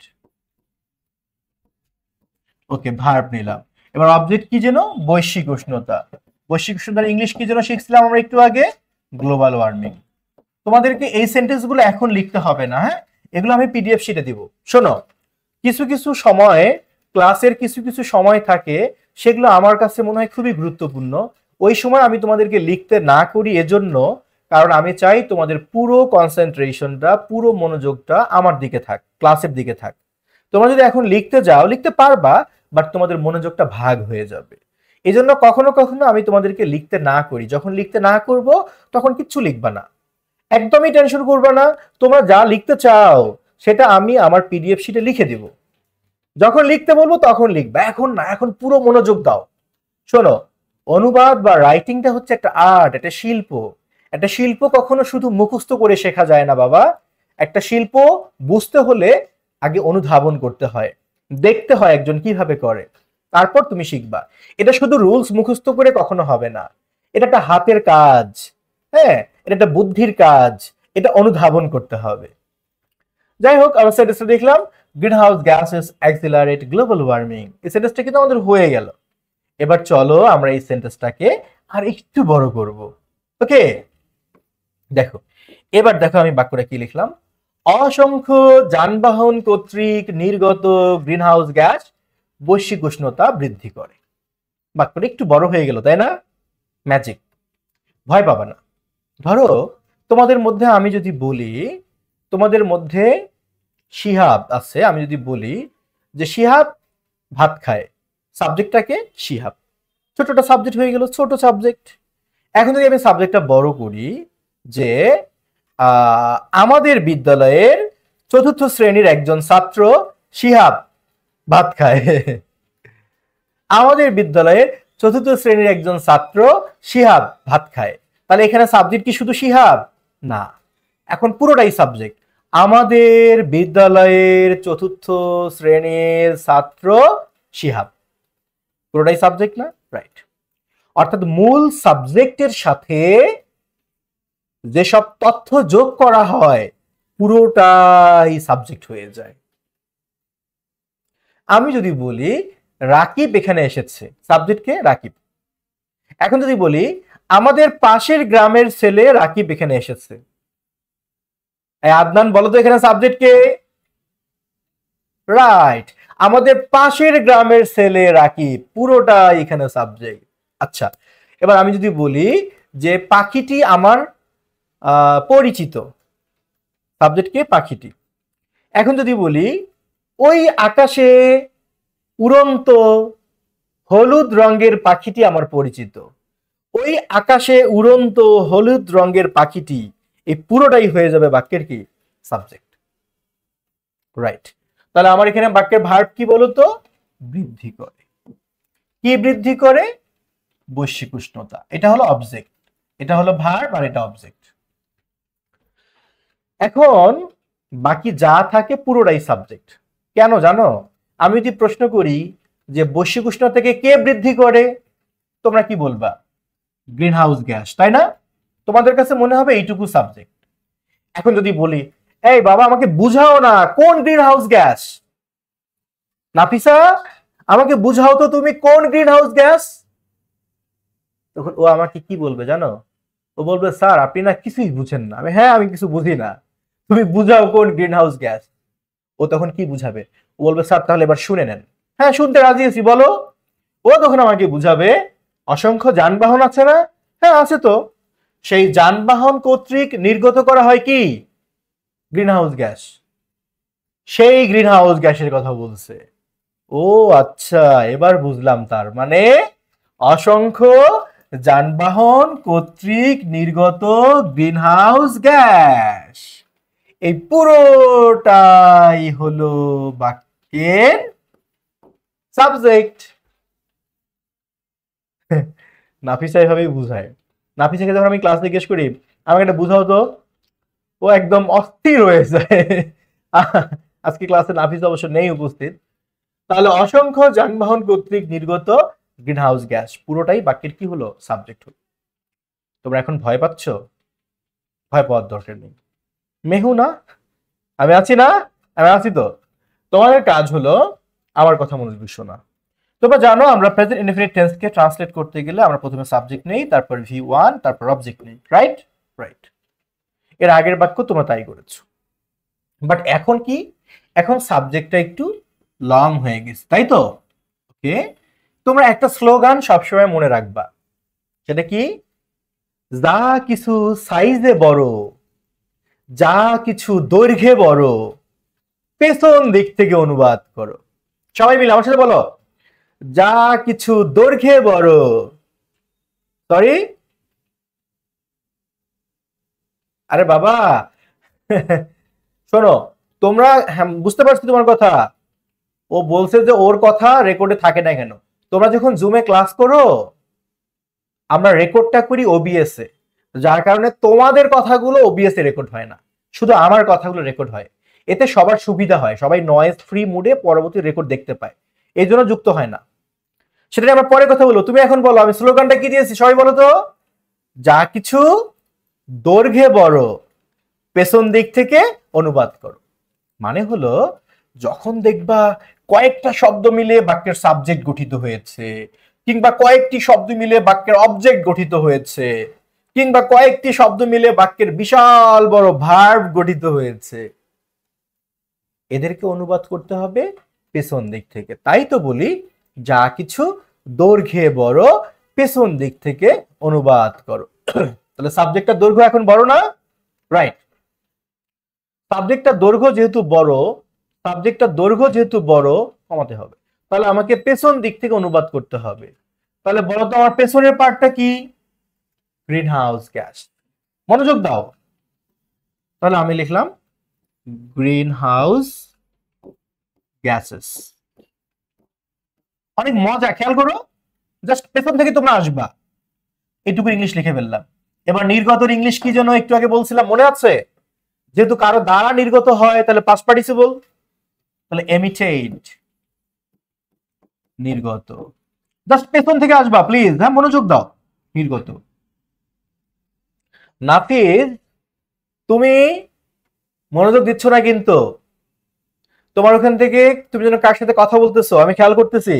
ওকে, ভার্ব নিলাম। এবার অবজেক্ট কি যেন? বৈশ্বিক উষ্ণতা। বৈশ্বিক উষ্ণতার ইংলিশ কি যেন শিখছিলাম আমরা একটু আগে? Global warming. তোমাদেরকে এই সেন্টেন্স গুলো এখন লিখতে হবে না, হ্যাঁ, এগুলো আমি পিডিএফ শিটে দিব। শোনো, কিছু কিছু সময়ে ক্লাসের কিছু কিছু সময় থাকে, সেগুলো আমার কাছে মনে হয় খুবই গুরুত্বপূর্ণ। ওই সময় আমি তোমাদেরকে লিখতে না করি এজন্য, কারণ আমি চাই তোমাদের পুরো কনসেন্ট্রেশনটা, পুরো মনোযোগটা আমার দিকে থাক, ক্লাসের দিকে থাক। তোমরা যদি এখন লিখতে যাও লিখতে পারবা, বাট তোমাদের মনোযোগটা ভাগ হয়ে যাবে। এই জন্য কখনো কখনো আমি তোমাদেরকে লিখতে না করি। যখন লিখতে না করব তখন কিচ্ছু লিখবা না, একদমই টেনশন করবে না। তোমরা যা লিখতে চাও সেটা আমি আমার পিডিএফ শিটে লিখে দিব। যখন লিখতে বলবো তখন লিখবা, এখন না, এখন পুরো মনোযোগ দাও। শোনো, অনুবাদ বা রাইটিংটা হচ্ছে একটা আর্ট, একটা শিল্প। একটা শিল্প কখনো শুধু মুখস্থ করে শেখা যায় না বাবা। একটা শিল্প বুঝতে হলে আগে অনুধাবন করতে হয়, দেখতে হয় একজন কিভাবে করে, তারপর তুমি শিখবা। এটা শুধু রুলস মুখস্থ করে কখনো হবে না। এটা একটা হাতের কাজ, হ্যাঁ, এটা একটা বুদ্ধির কাজ, এটা অনুধাবন করতে হবে। যাই হোক, আমরা সেন্টেন্সটা দেখলাম, green house gases accelerate global warming. এই সেন্টেন্সটা কিন্তু আমাদের হয়ে গেল। এবার চলো আমরা এই সেন্টেন্সটাকে আর একটু বড় করব। ওকে, দেখো, এবার দেখো আমি বাক্যটা কি লিখলাম। অসংখ্য যানবাহন কর্তৃক নির্গত গ্রিনহাউস গ্যাস বৈশ্বিক উষ্ণতা বৃদ্ধি করে। বাক্যটা একটু বড় হয়ে গেল, তাই না? ম্যাজিক। ভয় পাবা না। ধরো তোমাদের মধ্যে আমি যদি বলি, তোমাদের মধ্যে শিহাব আছে, আমি যদি বলি যে শিহাব ভাত খায়, সাবজেক্টটাকে শিহাব, ছোটটা সাবজেক্ট হয়ে গেল, ছোট সাবজেক্ট। এখন যদি আমি সাবজেক্টটা বড় করি যে আমাদের বিদ্যালয়ের চতুর্থ শ্রেণীর একজন ছাত্র শিহাব ভাত খায়। আমাদের বিদ্যালয়ের চতুর্থ শ্রেণীর একজন ছাত্র শিহাব ভাত খায়। তাহলে এখানে সাবজেক্ট কি শুধু শিহাব? না, এখন পুরোটাই সাবজেক্ট। আমাদের বিদ্যালয়ের চতুর্থ শ্রেণীর ছাত্র শিহাব, পুরোটাই সাবজেক্ট না? রাইট। অর্থাৎ মূল সাবজেক্টের সাথে যেসব তথ্য যোগ করা হয় পুরোটাই সাবজেক্ট হয়ে যায়। আমি যদি বলি রাকিব এখানে এসেছে, সাবজেক্টকে রাকিব। এখন যদি বলি আমাদের পাশের গ্রামের ছেলে রাকিব এখানে এসেছে, আদনান বলো তো এখানে সাবজেক্টকে? রাইট, আমাদের পাশের গ্রামের ছেলে রাকিব, পুরোটা এখানে সাবজেক্ট। আচ্ছা, এবার আমি যদি বলি যে পাখিটি আমার পরিচিত, সাবজেক্টকে পাখিটি। এখন যদি বলি ওই আকাশে উড়ন্ত হলুদ রঙের পাখিটি আমার পরিচিত, ওই আকাশে উড়ন্ত হলুদ রঙের পাখিটি, এই পুরোটাই হয়ে যাবে বাক্যের কি? সাবজেক্ট। রাইট। তাহলে আমার এখানে বাক্যের ভার্ব কি বলতো? বৃদ্ধি করে। কি বৃদ্ধি করে? বৈশ্বিক উষ্ণতা। এটা হলো অবজেক্ট, এটা হলো ভার্ব, আর এটা অবজেক্ট। এখন বাকি যা থাকে পুরোটাই সাবজেক্ট। কেন জানো? আমি যদি প্রশ্ন করি যে বৈশ্বিক উষ্ণতাকে কে বৃদ্ধি করে, তোমরা কি বলবা? গ্রিন হাউস গ্যাস, তাই না? তোমাদের কাছে মনে হবে এইটুকু সাবজেক্ট। এখন যদি বলি এই বাবা আমাকে বুঝাও না কোন গ্রিন হাউস গ্যাস, নাফিসা, আমাকে বুঝাও তো তুমি কোন গ্রিন হাউস গ্যাস। তখন ও আমাকে কি বলবে জানো? ও বলবে স্যার আপনি না কিছুই বুঝেন না। হ্যাঁ আমি কিছু বুঝি না, তুমি বুঝাও কোন গ্রিন হাউস গ্যাস। ও তখন কি বুঝাবে? ও বলবে স্যার তাহলে এবার শুনে নেন। হ্যাঁ শুনতে রাজি আছি, বলো। ও তখন আমাকে বুঝাবে অসংখ্য যানবাহন আছে না? হ্যাঁ আছে তো। সেই যানবাহন কর্তৃক নির্গত করা হয় কি? Green house gas. সেই গ্রিন হাউস গ্যাসের কথা বলছে। ও আচ্ছা, এবার বুঝলাম। তার মানে অসংখ্য যানবাহন কর্তৃক নির্গত গ্রিনহাউস গ্যাস, এই পুরোটাই হলো বাক্যের সাবজেক্ট। নাফিসা এভাবেই বুঝায়। নাফিসাকে যখন আমি ক্লাস জিজ্ঞেস করি আমাকে এটা বুঝাও তো, ও একদম অস্থির হয়ে যায়। আজকে ক্লাসে নাফিসা অবশ্য নেই উপস্থিত। তাহলে অসংখ্য যানবাহন কর্তৃক নির্গত গ্রিনহাউস গ্যাস পুরোটাই বাক্যের কি হলো? সাবজেক্ট হলো। তোমরা এখন ভয় পাচ্ছ? ভয় পাওয়ার দরকার নেই। মেহু না, আমি আছি না? আমি আছি তো। তোমাদের কাজ হলো আমার কথা মনোযোগ শোনা। তোমরা জানো আমরা প্রেজেন্ট ইনডেফিনিট টেন্সকে ট্রান্সলেট করতে গেলে আমরা প্রথমে সাবজেক্ট নেই, তারপর V1, তারপর অবজেক্ট নেই, রাইট? রাইট। এর আগের বাক্য তোমরা তাই করেছো। বাট এখন কি? এখন সাবজেক্টটা একটু লং হয়ে গেছে, তাই তো? ওকে, তোমরা একটা স্লোগান সবসময় মনে রাখবা। সেটা কি? যা কিছু সাইজে বড়, যা কিছু দৈর্ঘ্যে বড়, পেছন দিক থেকে অনুবাদ করো। সবাই মিলে আমার সাথে বলো, যা কিছু দৈর্ঘ্যে বড়। সরি, আরে বাবা, শোনো, তোমরা বুঝতে পারছো তোমার কথা? ও বলছে যে ওর কথা রেকর্ডে থাকে না কেন? তোমরা যখন জুমে ক্লাস করো আমরা রেকর্ডটা করি ওবিএস এ, যার কারণে তোমাদের কথাগুলো ওবিএস এ রেকর্ড হয় না, শুধু আমার কথাগুলো রেকর্ড হয়। এতে সবার সুবিধা হয়, সবাই নয়েজ ফ্রি মুডে পরবর্তী রেকর্ড দেখতে পায়, এই জন্য যুক্ত হয় না। সেটা নিয়ে আমরা পরে কথা বলবো। তুমি এখন বলো, আমি স্লোগানটা কি দিয়েছি সবাই বলো তো। যা কিছু দৈর্ঘ্যে বড়, পেছন দিক থেকে অনুবাদ করো। মানে হলো যখন দেখবা কয়েকটা শব্দ মিলে বাক্যের সাবজেক্ট গঠিত হয়েছে, কিংবা কয়েকটি শব্দ মিলে বাক্যের অবজেক্ট গঠিত হয়েছে, কিংবা কয়েকটি শব্দ মিলে বাক্যের বিশাল বড় ভার্ব গঠিত হয়েছে, এদেরকে অনুবাদ করতে হবে পেছন দিক থেকে। তাই তো বলি যা কিছু দৈর্ঘ্যে বড়, পেছন দিক থেকে অনুবাদ করো। তাহলে সাবজেক্টটা দৈর্ঘ্য এখন বড় না? রাইট। সাবজেক্টটা দৈর্ঘ্য যেহেতু বড়, সাবজেক্টটা দৈর্ঘ্য যেহেতু বড়, কমাতে হবে। তাহলে আমাকে পেছন দিক থেকে অনুবাদ করতে হবে। তাহলে বলো তো আমার পেছনের পার্টটা কি? Green house gas. মনোযোগ দাও। তাহলে আমি লিখলাম গ্রিন হাউস গ্যাসেস। অনেক মজা, খেয়াল করো। জাস্ট পেছন থেকে তোমরা আসবা, এটুকু ইংলিশ লিখে ফেললাম। এবার নির্গতর ইংলিশ কি যেন একটু আগে বলছিলাম, মনে আছে? যেহেতু কারো দ্বারা নির্গত হয় তাহলে পাস্ট পার্টিসিপল, তাহলে এমিটেড, নির্গত। জাস্ট পেছন থেকে আসবা প্লিজ, হ্যাঁ মনোযোগ দাও। নির্গত। নাফিজ, তুমি মনোযোগ দিচ্ছ না কিন্তু। তোমার ওখান থেকে তুমি যেন কার সাথে কথা বলতেছো আমি খেয়াল করতেছি।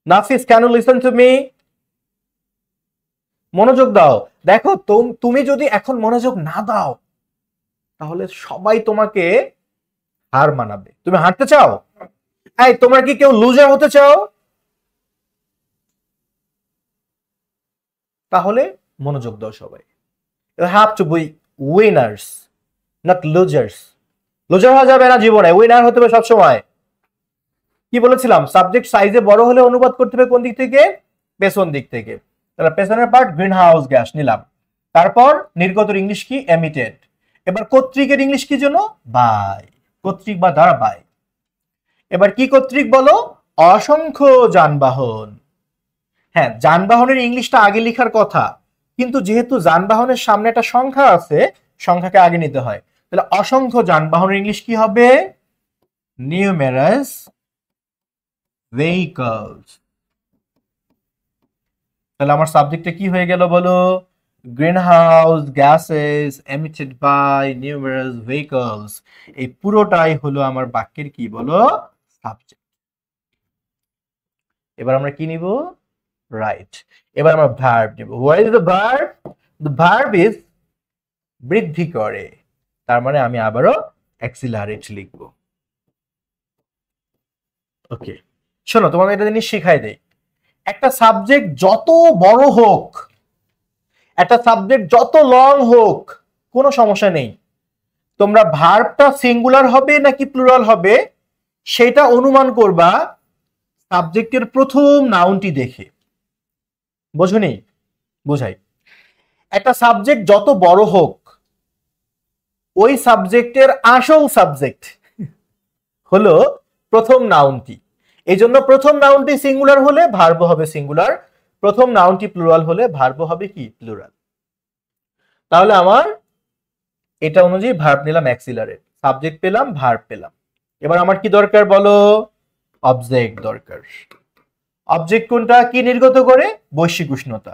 Nafiz, can you listen to me? মনোযোগ দাও। দেখো তুমি যদি এখন মনোযোগ না দাও তাহলে সবাই তোমাকে হার মানাবে। তুমি হারতে চাও? এই তোমরা কি কেউ লুজার হতে চাও? তাহলে মনোযোগ দাও সবাই। You have to be winners, not losers. Loser হওয়া যাবে না জীবনে, উইনার হতে হবে সবসময়। কি বলেছিলাম? সাবজেক্ট সাইজে বড় হলে অনুবাদ করতে হবে কোন দিক থেকে? পেছন দিক থেকে। তাহলে পেছনের পার্ট গ্রিন হাউস গ্যাস নিলাম। তারপর নির্গতর ইংলিশ কি? এমিটেড। এবার কর্তৃকের ইংলিশ কি জন্য? বাই। কর্তৃক বা দ্বারা বাই। এবার কি কর্তৃক বলো? অসংখ্য যানবাহন। হ্যাঁ, যানবাহনের ইংলিশটা আগে লেখার কথা, কিন্তু যেহেতু যানবাহনের সামনে একটা সংখ্যা আছে, সংখ্যাকে আগে নিতে হয়। তাহলে অসংখ্য যানবাহনের ইংলিশ কি হবে? Numerous vehicles. তাহলে আমার সাবজেক্টে কি হয়ে গেল বলো? Greenhouse gases emitted by numerous vehicles, এই পুরোটাই হলো আমার বাক্যের কি বলো সাবজেক্ট। এবার আমরা কি নিব, রাইট। এবার আমরা ভার্ব নিব। What is the verb? The verb is বৃদ্ধি করে, তার মানে আমি আবারও অ্যাক্সিলারেট লিখব। ওকে, শোনো তোমাদের একটা জিনিস শিখাই দেই। একটা সাবজেক্ট যত বড় হোক, একটা সাবজেক্ট যত লং হোক, কোনো সমস্যা নেই। তোমরা ভার্বটা সিঙ্গুলার হবে নাকি প্লুরাল হবে সেটা অনুমান করবা সাবজেক্টের প্রথম নাউনটি দেখে। বোঝনি? বোঝাই। একটা সাবজেক্ট যত বড় হোক, ওই সাবজেক্টের আসল সাবজেক্ট হলো প্রথম নাউনটি। এই জন্য প্রথম নাউনটি সিঙ্গুলার হলে ভার্ব হবে সিঙ্গুলার, প্রথম নাউনটি প্লুরাল হলে ভার্ব হবে কি প্লুরাল। তাহলে আমার এটা অনুযায়ী ভার্ব নিলাম অ্যাক্সিলারেট, সাবজেক্ট পেলাম, ভার্ব পেলাম। এবার আমার কি দরকার বলো, অবজেক্ট দরকার। অবজেক্ট কোনটা, কি নির্গত করে, বৈশ্বিক উষ্ণতা,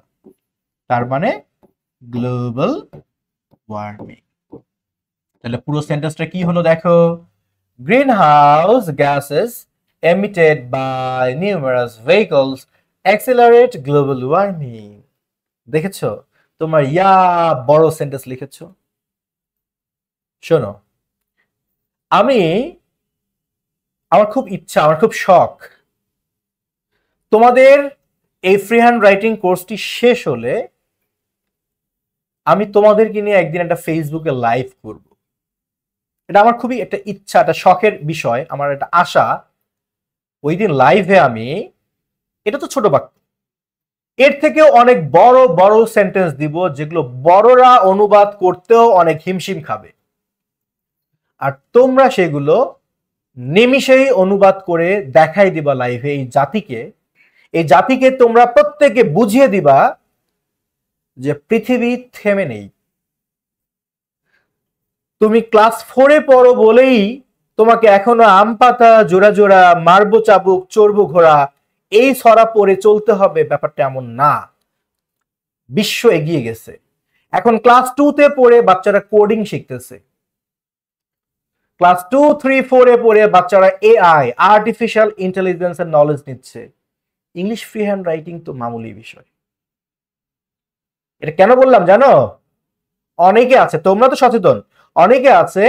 তার মানে গ্লোবাল ওয়ার্মিং। তাহলে পুরো সেন্টেন্সটা কি হলো দেখো, greenhouse gases emitted by numerous vehicles accelerate global warming। দেখেছো তোমার ইয়া বড় সেন্টেন্স লিখেছো। শোনো, আমার খুব ইচ্ছা, আমার খুব শখ, তোমাদের এই ফ্রি হ্যান্ড রাইটিং কোর্সটি শেষ হলে আমি তোমাদেরকে নিয়ে একদিন একটা ফেসবুকে লাইভ করব। এটা আমার খুবই একটা ইচ্ছা, একটা শখের বিষয়, আমার একটা আশা। ওই দিন লাইভে আমি, এটা তো ছোট বাক্য, এর থেকেও অনেক বড় বড় সেন্টেন্স দিব যেগুলো বড়রা অনুবাদ করতেও অনেক হিমশিম খাবে, আর তোমরা সেগুলো নিমিষেই অনুবাদ করে দেখাই দিবা লাইভে এই জাতিকে তোমরা প্রত্যেকে বুঝিয়ে দিবা যে পৃথিবী থেমে নেই। তুমি ক্লাস 4-এ পড়ো বলেই তোমাকে এখনো আম পাতা জোড়া জোড়া, মারবো চাবুক, চড়বো ঘোড়া, এই ছড়া পড়ে চলতে হবে, ব্যাপারটা এমন না। বিশ্ব এগিয়ে গেছে। এখন ক্লাস 2-তে পড়ে বাচ্চারা কোডিং শিখতেছে, ক্লাস 2, 3, 4-এ পড়ে বাচ্চারা এআই আর্টিফিশিয়াল ইন্টেলিজেন্সের নলেজ নিচ্ছে। ইংলিশ ফ্রি হ্যান্ড রাইটিং তো মামুলি বিষয়। এটা কেন বললাম জানো, অনেকে আছে, তোমরা তো সচেতন, অনেকে আছে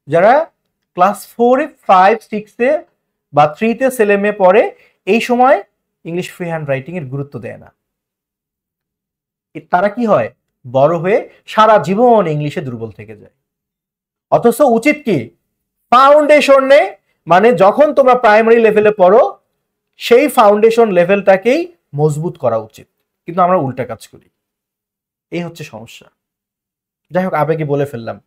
যারা ক্লাস 4-এ, 5, 6-এ বা 3-তে ছেলে মেয়ে পড়ে, এই সময় ইংলিশ ফ্রি হ্যান্ড রাইটিং এর গুরুত্ব দেয় না। তারা কি হয়, বড় হয়ে সারা জীবন ইংলিশে দুর্বল থেকে যায়। অথচ উচিত কি, ফাউন্ডেশনে, মানে যখন তোমরা প্রাইমারি লেভেলে পড়ো সেই ফাউন্ডেশন লেভেলটাকেই মজবুত করা উচিত, কিন্তু আমরা উল্টা কাজ করি, এই হচ্ছে সমস্যা। যাই হোক, আবেগে বলে ফেললাম।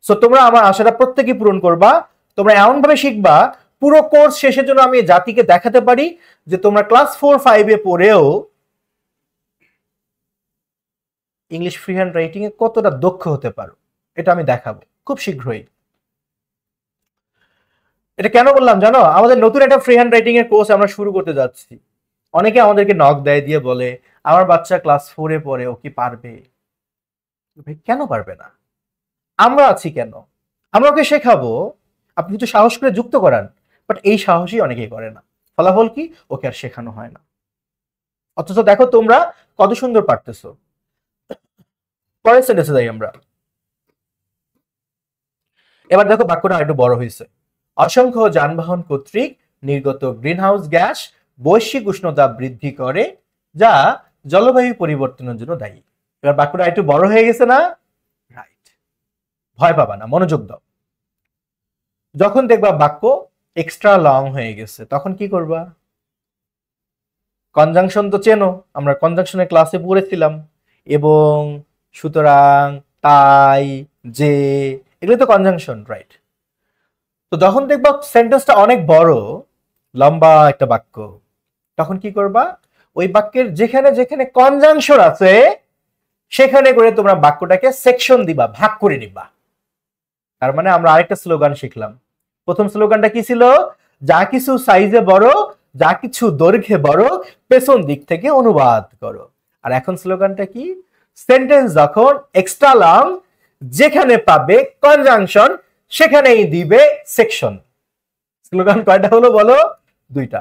সো তোমরা আমার আশাটা প্রত্যেকেই পূরণ করবা, তোমরা এমন ভাবে শিখবা পুরো কোর্স শেষের জন্য আমি জাতিকে দেখাতে পারি যে তোমরা ক্লাস 4, 5-এ পড়েও ইংলিশ ফ্রি হ্যান্ড রাইটিং এ কতটা দক্ষ হতে পারো, এটা আমি দেখাবো খুব শীঘ্রই। এটা কেন বললাম জানো, আমাদের নতুন একটা ফ্রি হ্যান্ড রাইটিং এর কোর্স আমরা শুরু করতে যাচ্ছি। অনেকে আমাদেরকে নক দেয়, দিয়ে বলে আমার বাচ্চা ক্লাস 4-এ পড়ে, ও কি পারবে? ভাই কেন পারবে না, আমরা আছি কেন, আমরা ওকে শেখাবো। আপনি কিছু সাহস করে যুক্ত করান, বাট এই সাহসই অনেকেই করে না। ফলাফল কি, ওকে আর শেখানো হয় না। অথচ দেখো তোমরা কত সুন্দর পারতেছো। পরের সেন্টেন্সে যাই আমরা। এবার দেখো বাক্যটা একটু বড় হয়েছে। অসংখ্য যানবাহন কর্তৃক নির্গত গ্রিনহাউস গ্যাস বৈশ্বিক উষ্ণতা বৃদ্ধি করে, যা জলবায়ু পরিবর্তনের জন্য দায়ী। এবার বাক্যটা একটু বড় হয়ে গেছে না? রাইট, ভয় পাবা না, মনোযোগ দাও। যখন দেখবা বাক্য এক্সট্রা লং হয়ে গেছে, তখন কি করবা? কনজাংশন তো চেনো, আমরা কনজাংশনের ক্লাসে পড়েছিলাম, এবং, সুতরাং, তাই, যে, এগুলো তো কনজাংশন, রাইট? তো যখন দেখবা সেন্টেন্সটা অনেক বড়, লম্বা একটা বাক্য, তখন কি করবা? ওই বাক্যের যেখানে যেখানে কনজাংশন আছে সেখানে করে তোমরা বাক্যটাকে সেকশন দিবা, ভাগ করে নিবা। তার মানে আমরা আরেকটা স্লোগান শিখলাম। প্রথম স্লোগানটা কি ছিল? যা কিছু সাইজে বড়, যা কিছু দৈর্ঘ্যে বড়, পেছন দিক থেকে অনুবাদ করো। আর এখন স্লোগানটা কি? সেন্টেন্স যখন এক্সট্রা লং, যেখানে পাবে কনজাংশন সেখানেই দিবে সেকশন। স্লোগান কয়টা হলো বলো? দুইটা।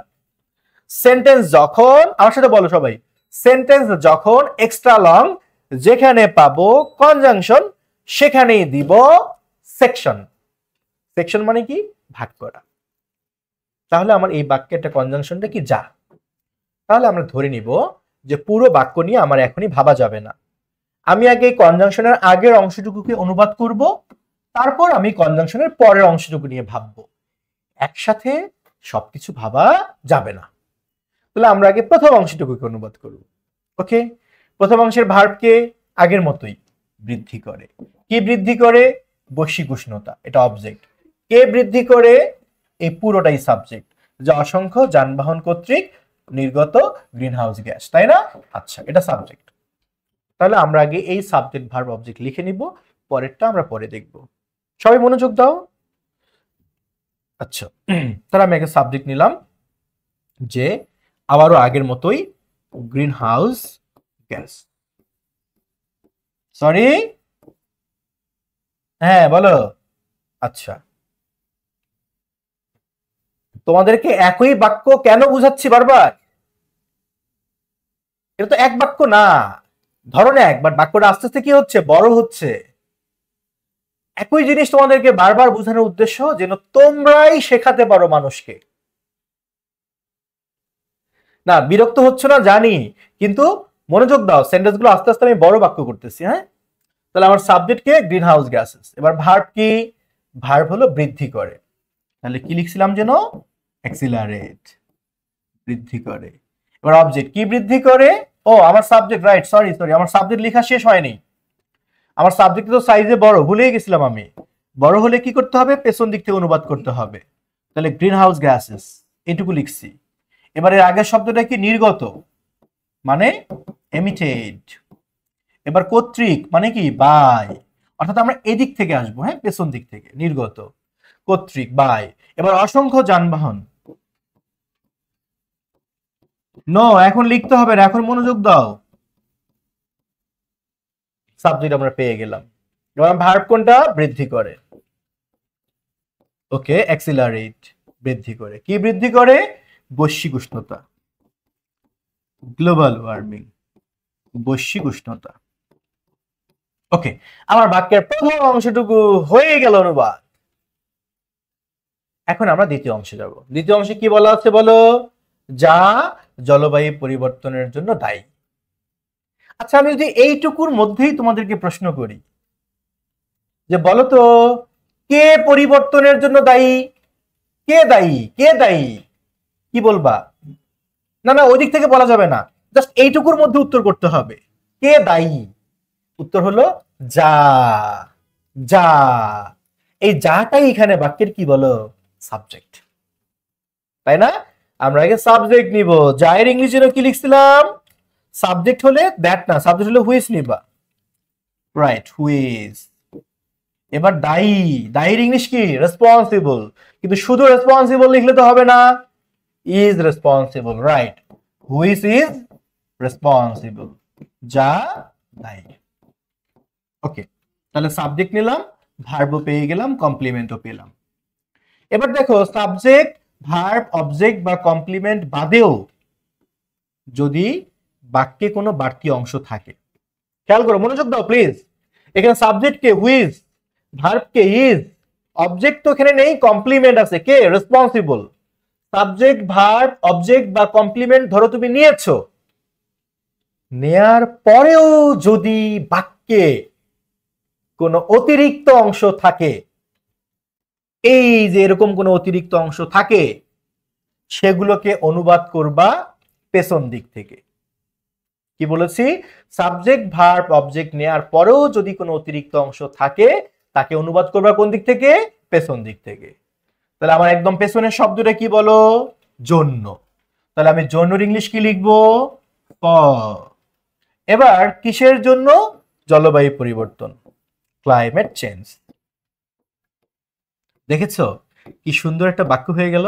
সেন্টেন্স যখন, আমার সাথে বলো সবাই, সেন্টেন্স যখন এক্সট্রা লং, যেখানে পাবো কনজাংশন সেখানেই দিব সেকশন। সেকশন মানে কি? ভাগ করা। তাহলে আমার এই বাক্যের একটা কনজাংশনটা কি? যা। তাহলে আমরা ধরে নিব যে পুরো বাক্য নিয়ে আমার এখনই ভাবা যাবে না। আমি আগে কনজাংশনের আগের অংশটুকুকে অনুবাদ করব, তারপর আমি কনজাংশনের পরের অংশটুকু নিয়ে ভাববো। একসাথে সবকিছু ভাবা যাবে না। তাহলে আমরা আগে প্রথম অংশটুকুকে অনুবাদ করব। ওকে, প্রথম অংশের ভার্বকে আগের মতোই বৃদ্ধি করে। কি বৃদ্ধি করে? বৈশ্বিক উষ্ণতা, এটা অবজেক্ট। কে বৃদ্ধি করে? এই পুরোটাই সাবজেক্ট, যা অসংখ্য যানবাহন কর্তৃক নির্গত গ্রিনহাউস গ্যাস, তাই না? আচ্ছা, এটা সাবজেক্ট। তাহলে আমরা আগে এই সাবজেক্ট ভার্ব অবজেক্ট লিখে নিব, পরেরটা আমরা পরে দেখব। সবাই মনোযোগ দাও। আচ্ছা, তাহলে আমি আগে সাবজেক্ট নিলাম, যে আবারও আগের মতোই গ্রিনহাউস গ্যাস। সরি, হ্যাঁ বলো। আচ্ছা, তোমাদেরকে একই বাক্য কেন বুঝাচ্ছি বারবার? এটা তো এক বাক্য না, ধরনে এক, বাট বাক্যটা আস্তে আস্তে কি হচ্ছে? বড় হচ্ছে। একই জিনিস তোমাদেরকে বারবার বোঝানোর উদ্দেশ্য যেন তোমরাই শেখাতে পারো মানুষকে। না, বিরক্ত হচ্ছ না জানি, কিন্তু মনোযোগ দাও, সেন্টেন্স গুলো আস্তে আস্তে আমি বড় বাক্য করতেছি। হ্যাঁ, তাহলে আমার সাবজেক্টকে গ্রিন হাউস গ্যাসেস। এবার ভার্ব কি? ভার্ব হলো বৃদ্ধি করে। তাহলে কি লিখছিলাম যেন? অ্যাক্সিলারেট, বৃদ্ধি করে। এবার অবজেক্ট কি বৃদ্ধি করে? ও আমার সাবজেক্ট, রাইট, সরি সরি, আমার সাবজেক্ট লেখা শেষ হয়নি। আমার সাবজেক্ট তো সাইজে বড়, ভুলেই গেছিলাম আমি। বড় হলে কি করতে হবে? পেছন দিক থেকে অনুবাদ করতে হবে। তাহলে গ্রিন হাউস গ্যাসেস এটুকু লিখছি। এবারে আগের শব্দটা কি? নির্গত, মানে এমিটেড। এবার কর্তৃক মানে কি? বাই, অর্থাৎ আমরা এদিক থেকে আসবো, হ্যাঁ, পেছন দিক থেকে, নির্গত, কর্তৃক, বাই। এবার অসংখ্য যানবাহন, নো এখন লিখতে হবে না, এখন মনোযোগ দাও। সাবজেক্ট আমরা পেয়ে গেলাম। এবার ভার্ব কোনটা? বৃদ্ধি করে। ওকে, অ্যাক্সিলারেট, বৃদ্ধি করে। কি বৃদ্ধি করে? বৈশ্বিক উষ্ণতা, গ্লোবাল ওয়ার্মিং, বৈশ্বিক উষ্ণতা। ওকে, আমার বাক্যের প্রথম অংশটুকু হয়ে গেল অনুবাদ। এখন আমরা দ্বিতীয় অংশে যাব। দ্বিতীয় অংশে কি বলা আছে বলো? যা জলবায়ু পরিবর্তনের জন্য দায়ী। আচ্ছা, আমি যদি এইটুকুর মধ্যেই তোমাদেরকে প্রশ্ন করি যে বলো তো, কে পরিবর্তনের জন্য দায়ী? কে দায়ী? কে দায়ী? কি বলবা? না না, ওই দিক থেকে বলা যাবে না, জাস্ট এইটুকুর মধ্যে উত্তর করতে হবে। কে দায়ী? উত্তর হলো যা। যা, এই যাটাই এখানে বাক্যের কি বলো? সাবজেক্ট, তাই না? আমরা আগে সাবজেক্ট নিব। যায়ের ইংলিশে কি লিখছিলাম? সাবজেক্ট হলে দ্যাট না, সাবজেক্ট হলে হুইজ নিবা, রাইট, হুইজ। এবার দায়ী, দায়ীর ইংলিশ কি? রেসপন্সিবল। কিন্তু শুধু রেসপন্সিবল লিখলে তো হবে না, is responsible, right, which is responsible, যা দায়ী। ওকে, তাহলে সাবজেক্ট নিলাম, ভার্বও পেয়ে গেলাম, কমপ্লিমেন্টও পেলাম। এবার দেখো, সাবজেক্ট, ভার্ব, অবজেক্ট বা কমপ্লিমেন্ট বাদেও যদি বাক্যে কোনো বাড়তি অংশ থাকে, খেয়াল করো, মনোযোগ দাও প্লিজ। এখানে সাবজেক্ট কে? হুইজ, ভার্ব কে? ইজ, অবজেক্ট তো এখানে নেই, কমপ্লিমেন্ট আছে, কে? রেসপন্সিবল। সাবজেক্ট, ভার্ব, অবজেক্ট বা কমপ্লিমেন্ট ধরো তুমি নিয়েছো, নেয়ার পরেও যদি বাক্যে কোনো অতিরিক্ত অংশ থাকে, এই যে এরকম কোনো অতিরিক্ত অংশ থাকে, সেগুলোকে অনুবাদ করবা পেছন দিক থেকে। কি বলেছি? সাবজেক্ট, ভার্ব, অবজেক্ট নেয়ার পরেও যদি কোনো অতিরিক্ত অংশ থাকে, তাকে অনুবাদ করবা কোন দিক থেকে? পেছন দিক থেকে। তাহলে আমার একদম পেছনের শব্দটা কি বলো? জন্য। তাহলে আমি জন্যর ইংলিশ কি লিখবো? ফর। এবার কিসের জন্য? জলবায়ু পরিবর্তন, ক্লাইমেট চেঞ্জ। দেখেছো কি সুন্দর একটা বাক্য হয়ে গেল?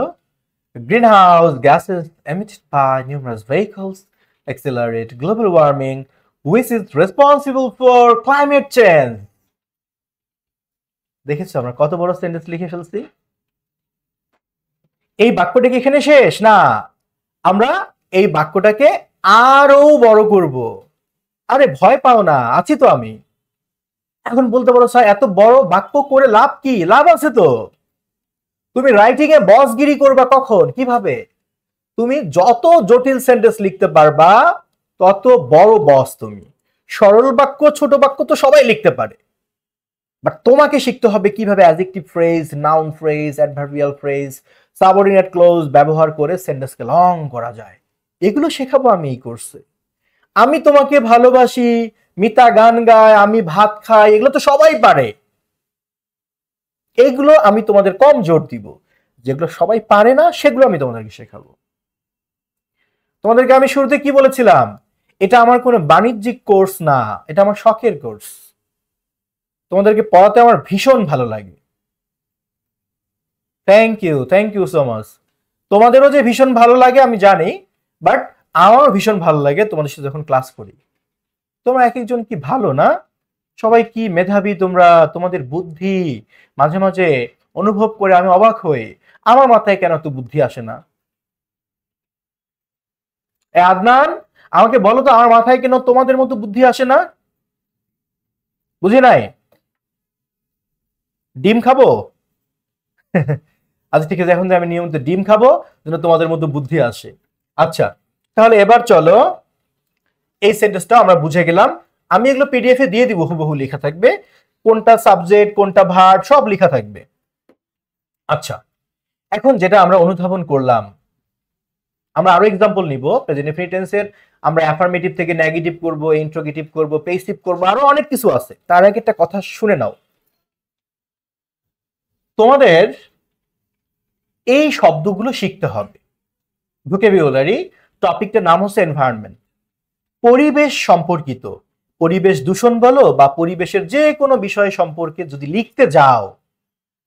Greenhouse gases emitted by numerous vehicles accelerate global warming, which is responsible for climate change. দেখেছো আমরা কত বড় সেন্টেন্স লিখে ফেলছি। এই বাক্যটা কি এখানে শেষ না, আমরা এই বাক্যটাকে আরো বড় করব। আরে ভয় পাও না, আছি তো আমি। এখন বলতে পারো স্যার এত বড় বাক্য করে লাভ কি? লাভ আছে তো। তুমি রাইটিং এ বসগিরি করবা কখন, কিভাবে? তুমি যত জটিল সেন্টেন্স লিখতে পারবা তত বড় বস তুমি। সরল বাক্য ছোট বাক্য তো সবাই লিখতে পারে, বাট তোমাকে শিখতে হবে কিভাবে adjective phrase, noun phrase, adverbial phrase, subordinate clause ব্যবহার করে সেন্টেন্সকে লং করা যায়। এগুলো শেখাবো আমি এই কোর্সে। আমি তোমাকে ভালোবাসি, মিতা গান গায়, আমি ভাত খাই, এগুলো তো সবাই পারে। এগুলো আমি তোমাদের কম জোর দিব, যেগুলো সবাই পারে না সেগুলো আমি তোমাদেরকে শেখাবো। তোমাদেরকে আমি শুরুতে কি বলেছিলাম, এটা আমার কোনো বাণিজ্যিক কোর্স না, এটা আমার শখের কোর্স। তোমাদেরকে পড়াতে আমার ভীষণ ভালো লাগে। Thank you so much. তোমাদেরও যে ভীষণ ভালো লাগে আমি জানি, বাট আমারও ভীষণ ভালো লাগে তোমাদের সাথে যখন ক্লাস করি। তোমরা এক একজন কি ভালো না, সবাই কি মেধাবী তোমরা, তোমাদের বুদ্ধি মাঝে মাঝে অনুভব করে আমি অবাক হই, আমার মাথায় কেন এত বুদ্ধি আসে না। আদনান, আমাকে বলো তো আমার মাথায় কেন তোমাদের মতো বুদ্ধি আসে না? বুঝি নাই। ডিম খাবো? আচ্ছা ঠিক আছে, এখন আমি নিয়মিত ডিম খাবো যেন তোমাদের মতো বুদ্ধি আসে। আচ্ছা তাহলে এবার চলো, এই সেন্টেন্সটা আমরা বুঝে গেলাম। আমি এগুলো পিডিএফ এ দিয়ে দিব, হুবহু লেখা থাকবে, কোনটা সাবজেক্ট কোনটা ভার্ব সব লেখা থাকবে। আচ্ছা এখন যেটা আমরা অনুধাবন করলাম, আমরা আরো এক্সাম্পল নিব প্রেজেন্ট ইনফিনিট টেন্সের। আমরা অ্যাফার্মেটিভ থেকে নেগেটিভ করব, ইন্ট্রোগেটিভ করব, পেসিভ করব, আরো অনেক কিছু আছে। তার আগে একটা কথা শুনে নাও, তোমাদের এই শব্দগুলো শিখতে হবে। ভোকাবুলারি টপিকটার নাম হচ্ছে এনভায়রনমেন্ট, পরিবেশ সম্পর্কিত। পরিবেশ দূষণ বলো বা পরিবেশের যে কোনো বিষয় সম্পর্কে যদি লিখতে যাও,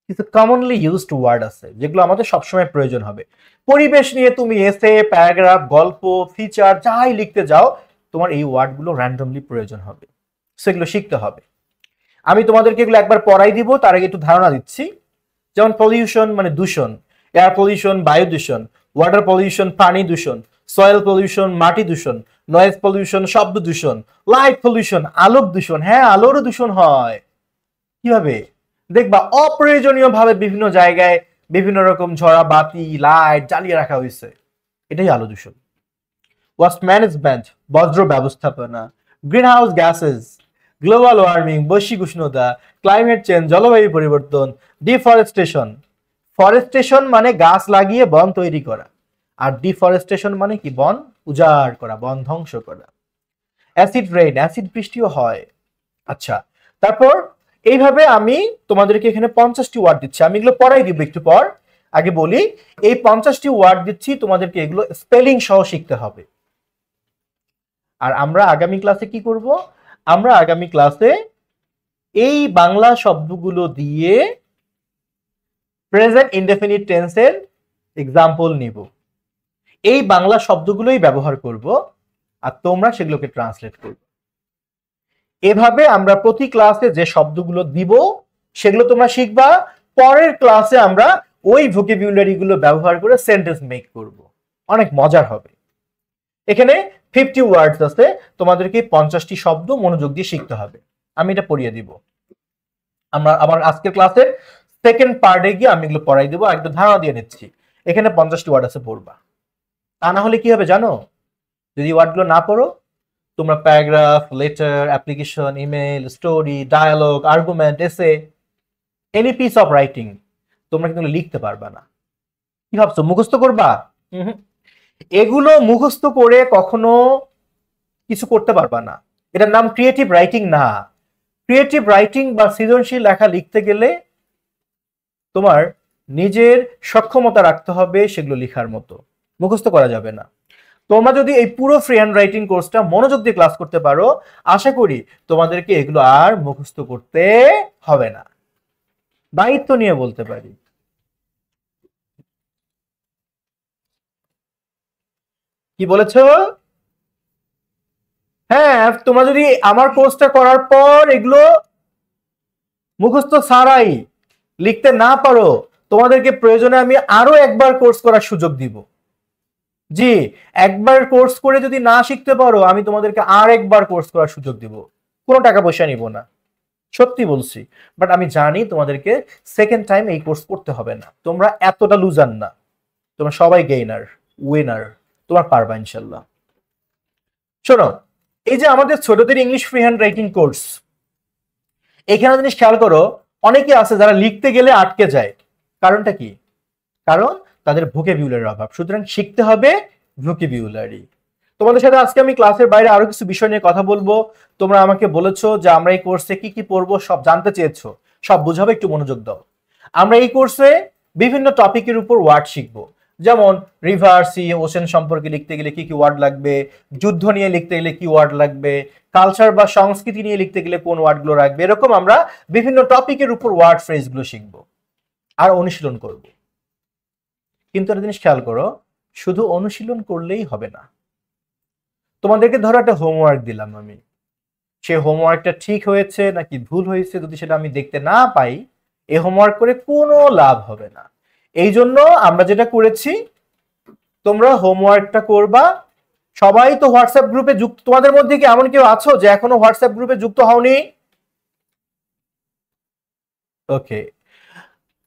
কিছু কমনলি ইউজড ওয়ার্ড আছে যেগুলো আমাদের সবসময় প্রয়োজন হবে। পরিবেশ নিয়ে তুমি এসে, প্যারাগ্রাফ, গল্প, ফিচার যাই লিখতে যাও, তোমার এই ওয়ার্ডগুলো র্যান্ডমলি প্রয়োজন হবে, সেগুলো শিখতে হবে। আমি তোমাদেরকে এগুলো একবার পড়াই দিব, তার আগে একটু ধারণা দিচ্ছি। যেমন পলিউশন মানে দূষণ, এয়ার পলিউশন বায়ু দূষণ, ওয়াটার পলিউশন পানি দূষণ, সয়েল পলিউশন মাটি দূষণ, নয়েজ পলিউশন শব্দ দূষণ, লাইট পলিউশন আলোক দূষণ। হ্যাঁ আলোরও দূষণ হয়। কিভাবে দেখবা, অপ্রয়োজনীয় ভাবে বিভিন্ন জায়গায় বিভিন্ন রকম ঝরা বাতি লাইট জ্বালিয়ে রাখা হয়েছে, এটাই আলো দূষণ। ওয়াস্ট ম্যানেজমেন্ট বজ্র ব্যবস্থাপনা, green house gases, global warming বৈশ্বিক উষ্ণতা, ক্লাইমেট চেঞ্জ জলবায়ু পরিবর্তন, ডিফরেস্টেশন। ফরেস্টেশন মানে গাছ লাগিয়ে বন তৈরি করা, আর ডিফরেস্টেশন মানে কি, বন উজাড় করা, বন ধ্বংস করা। অ্যাসিড রেইন, অ্যাসিড বৃষ্টিও হয়। আচ্ছা তারপর এইভাবে আমি তোমাদেরকে এখানে 50টি ওয়ার্ড দিচ্ছি, আমি এগুলো পড়াই দিব একটু পর। আগে বলি, এই 50টি ওয়ার্ড দিচ্ছি তোমাদেরকে, এগুলো স্পেলিং সহ শিখতে হবে। আর আমরা আগামী ক্লাসে কি করব, আমরা আগামী ক্লাসে এই বাংলা শব্দগুলো দিয়ে প্রেজেন্ট ইনডেফিনিট টেন্সের এক্সাম্পল নিব, এই বাংলা শব্দগুলোই ব্যবহার করব, আর তোমরা সেগুলোকে ট্রান্সলেট করবে। এভাবে আমরা প্রতি ক্লাসে যে শব্দগুলো দিব সেগুলো তোমরা শিখবা। পরের ক্লাসে আমরা ওই ভোকাবুলারি গুলো ব্যবহার করে সেন্টেন্স মেক করব, অনেক মজার হবে। এখানে 50 ওয়ার্ডস আছে, তোমাদেরকে 50টি শব্দ মনোযোগ দিয়ে শিখতে হবে। আমি এটা পড়িয়ে দিব। আমরা আবার আজকের ক্লাসের সেকেন্ড পার্টে গিয়ে আমি এগুলো পড়াই দেবো, একটু ধারণা দিয়ে নিচ্ছি। এখানে 50টি ওয়ার্ড আছে, পড়বা। তা না হলে কি হবে জানো, যদি ওয়ার্ডগুলো না পড়ো, তোমরা paragraph, letter, application, email, story, dialogue, argument, essay, any piece of writing তোমরা কিন্তু লিখতে পারবা না। কি ভাবছো মুখস্থ করবা? এগুলো মুখস্থ করে কখনো কিছু করতে পারবা না। এটার নাম ক্রিয়েটিভ রাইটিং না। ক্রিয়েটিভ রাইটিং বা সৃজনশীল লেখা লিখতে গেলে তোমার নিজের সক্ষমতা রাখতে হবে সেগুলো লেখার মতো, মুখস্থ করা যাবে না। তোমরা যদি এই পুরো ফ্রি হ্যান্ড রাইটিং কোর্সটা মনোযোগ দিয়ে ক্লাস করতে পারো, আশা করি তোমাদেরকে এগুলো আর মুখস্থ করতে হবে না। দায়িত্ব নিয়ে বলতে পারি। কি বলেছো? হ্যাঁ, তোমরা যদি আমার কোর্সটা করার পর এগুলো মুখস্থ ছাড়াই লিখতে না পারো, তোমাদেরকে প্রয়োজনে আমি আরো একবার কোর্স করার সুযোগ দিব। জি, একবার কোর্স করে যদি না শিখতে পারো, আমি তোমাদেরকে আর একবার কোর্স করার সুযোগ দিব। কোনো টাকা পয়সা নিব না, সত্যি বলছি। বাট আমি জানি তোমাদেরকে সেকেন্ড টাইম এই কোর্স করতে হবে না। তোমরা এতটা লুজার না, তোমরা সবাই গেইনার, উইনার। তোমার পারবা ইনশাল্লাহ। শোনো, এই যে আমাদের ছোটদের English free hand writing course, এখানে জিনিস খেয়াল করো, অনেকে আছে যারা লিখতে গেলে আটকে যায়। কারণটা কি? কারণ তাদের ভোকাবুলারির অভাব। সুতরাং শিখতে হবে ভোকাবুলারি। তোমাদের সাথে আজকে আমি ক্লাসের বাইরে আরো কিছু বিষয় নিয়ে কথা বলবো। তোমরা আমাকে বলেছো যে আমরা এই কোর্সে কি কি পড়বো, সব জানতে চেয়েছো, সব বুঝাবো, একটু মনোযোগ দাও। আমরা এই কোর্সে বিভিন্ন টপিকের উপর ওয়ার্ড শিখবো। যেমন রিভার, সি, ওশেন সম্পর্কে লিখতে গেলে কি কি ওয়ার্ড লাগবে, যুদ্ধ নিয়ে লিখতে গেলে কি ওয়ার্ড লাগবে, কালচার বা সংস্কৃতি নিয়ে লিখতে গেলে কোন ওয়ার্ডগুলো রাখবে। এরকম আমরা বিভিন্ন টপিকের উপর ওয়ার্ড ফ্রেজগুলো শিখবো আর অনুশীলন করব। কিন্তু একটা জিনিস খেয়াল করো, শুধু অনুশীলন করলেই হবে না। তোমাদেরকে ধরো একটা হোমওয়ার্ক দিলাম আমি, সে হোমওয়ার্কটা ঠিক হয়েছে নাকি ভুল হয়েছে যদি সেটা আমি দেখতে না পাই, এই হোমওয়ার্ক করে কোনো লাভ হবে না। এই জন্য আমরা যেটা করেছি, তোমরা হোমওয়ার্কটা করবা। সবাই তো হোয়াটসঅ্যাপ গ্রুপে যুক্ত। তোমাদের মধ্যে কি এমন কেউ আছো যে এখনো হোয়াটসঅ্যাপ গ্রুপে যুক্ত হওনি? ওকে,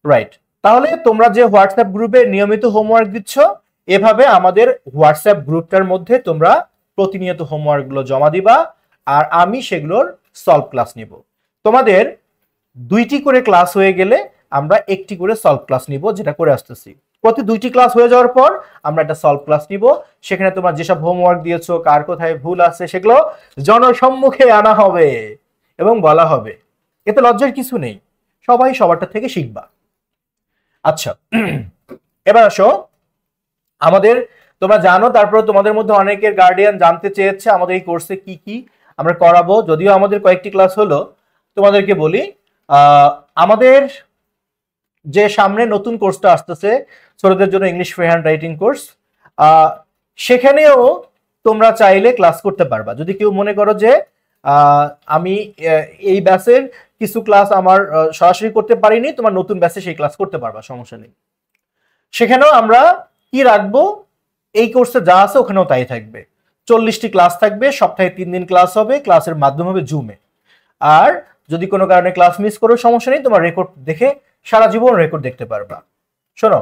রাইট। তাহলে তোমরা যে হোয়াটসঅ্যাপ গ্রুপে নিয়মিত হোমওয়ার্ক দিচ্ছ, এভাবে আমাদের হোয়াটসঅ্যাপ গ্রুপটার মধ্যে তোমরা প্রতিনিয়ত হোমওয়ার্কগুলো জমা দিবা, আর আমি সেগুলোর সলভ ক্লাস নিব। তোমাদের 2টি করে ক্লাস হয়ে গেলে আমরা একটি করে সলভ ক্লাস নিব, যেটা করে আসতেছি। প্রতি 2টি ক্লাস হয়ে যাওয়ার পর আমরা একটা সলভ ক্লাস নিব। সেখানে তোমরা যেসব হোমওয়ার্ক দিয়েছো, কার কোথায় ভুল আছে, সেগুলো জনসম্মুখে আনা হবে এবং বলা হবে। এতে লজ্জার কিছু নেই, সবাই সবারটা থেকে শিখবা। আচ্ছা, এবার আসো আমাদের, তোমরা জানো, তারপর তোমাদের মধ্যে অনেকের গার্ডিয়ান জানতে চেয়েছে আমাদের এই কোর্সে কি কি আমরা করাবো। যদিও আমাদের কয়েকটি ক্লাস হলো, তোমাদেরকে বলি, আমাদের যে সামনে নতুন কোর্সটা আসতেছে ছোটদের জন্য English free hand writing course, সেখানেও তোমরা চাইলে ক্লাস করতে পারবা। যদি কেউ মনে করো যে আমি এই ব্যাচের কিছু ক্লাস আমার সরাসরি করতে পারিনি, তোমার নতুন ব্যাচে সেই ক্লাস করতে পারবা, সমস্যা নেই। সেখানেও আমরা কি রাখবো, এই কোর্সে যা আছে ওখানেও তাই থাকবে। 40টি ক্লাস থাকবে, সপ্তাহে 3 দিন ক্লাস হবে, ক্লাসের মাধ্যম হবে জুমে। আর যদি কোনো কারণে ক্লাস মিস করো, সমস্যা নেই, তোমার রেকর্ড দেখে সারা জীবন রেকর্ড দেখতে পারবা। শোনো,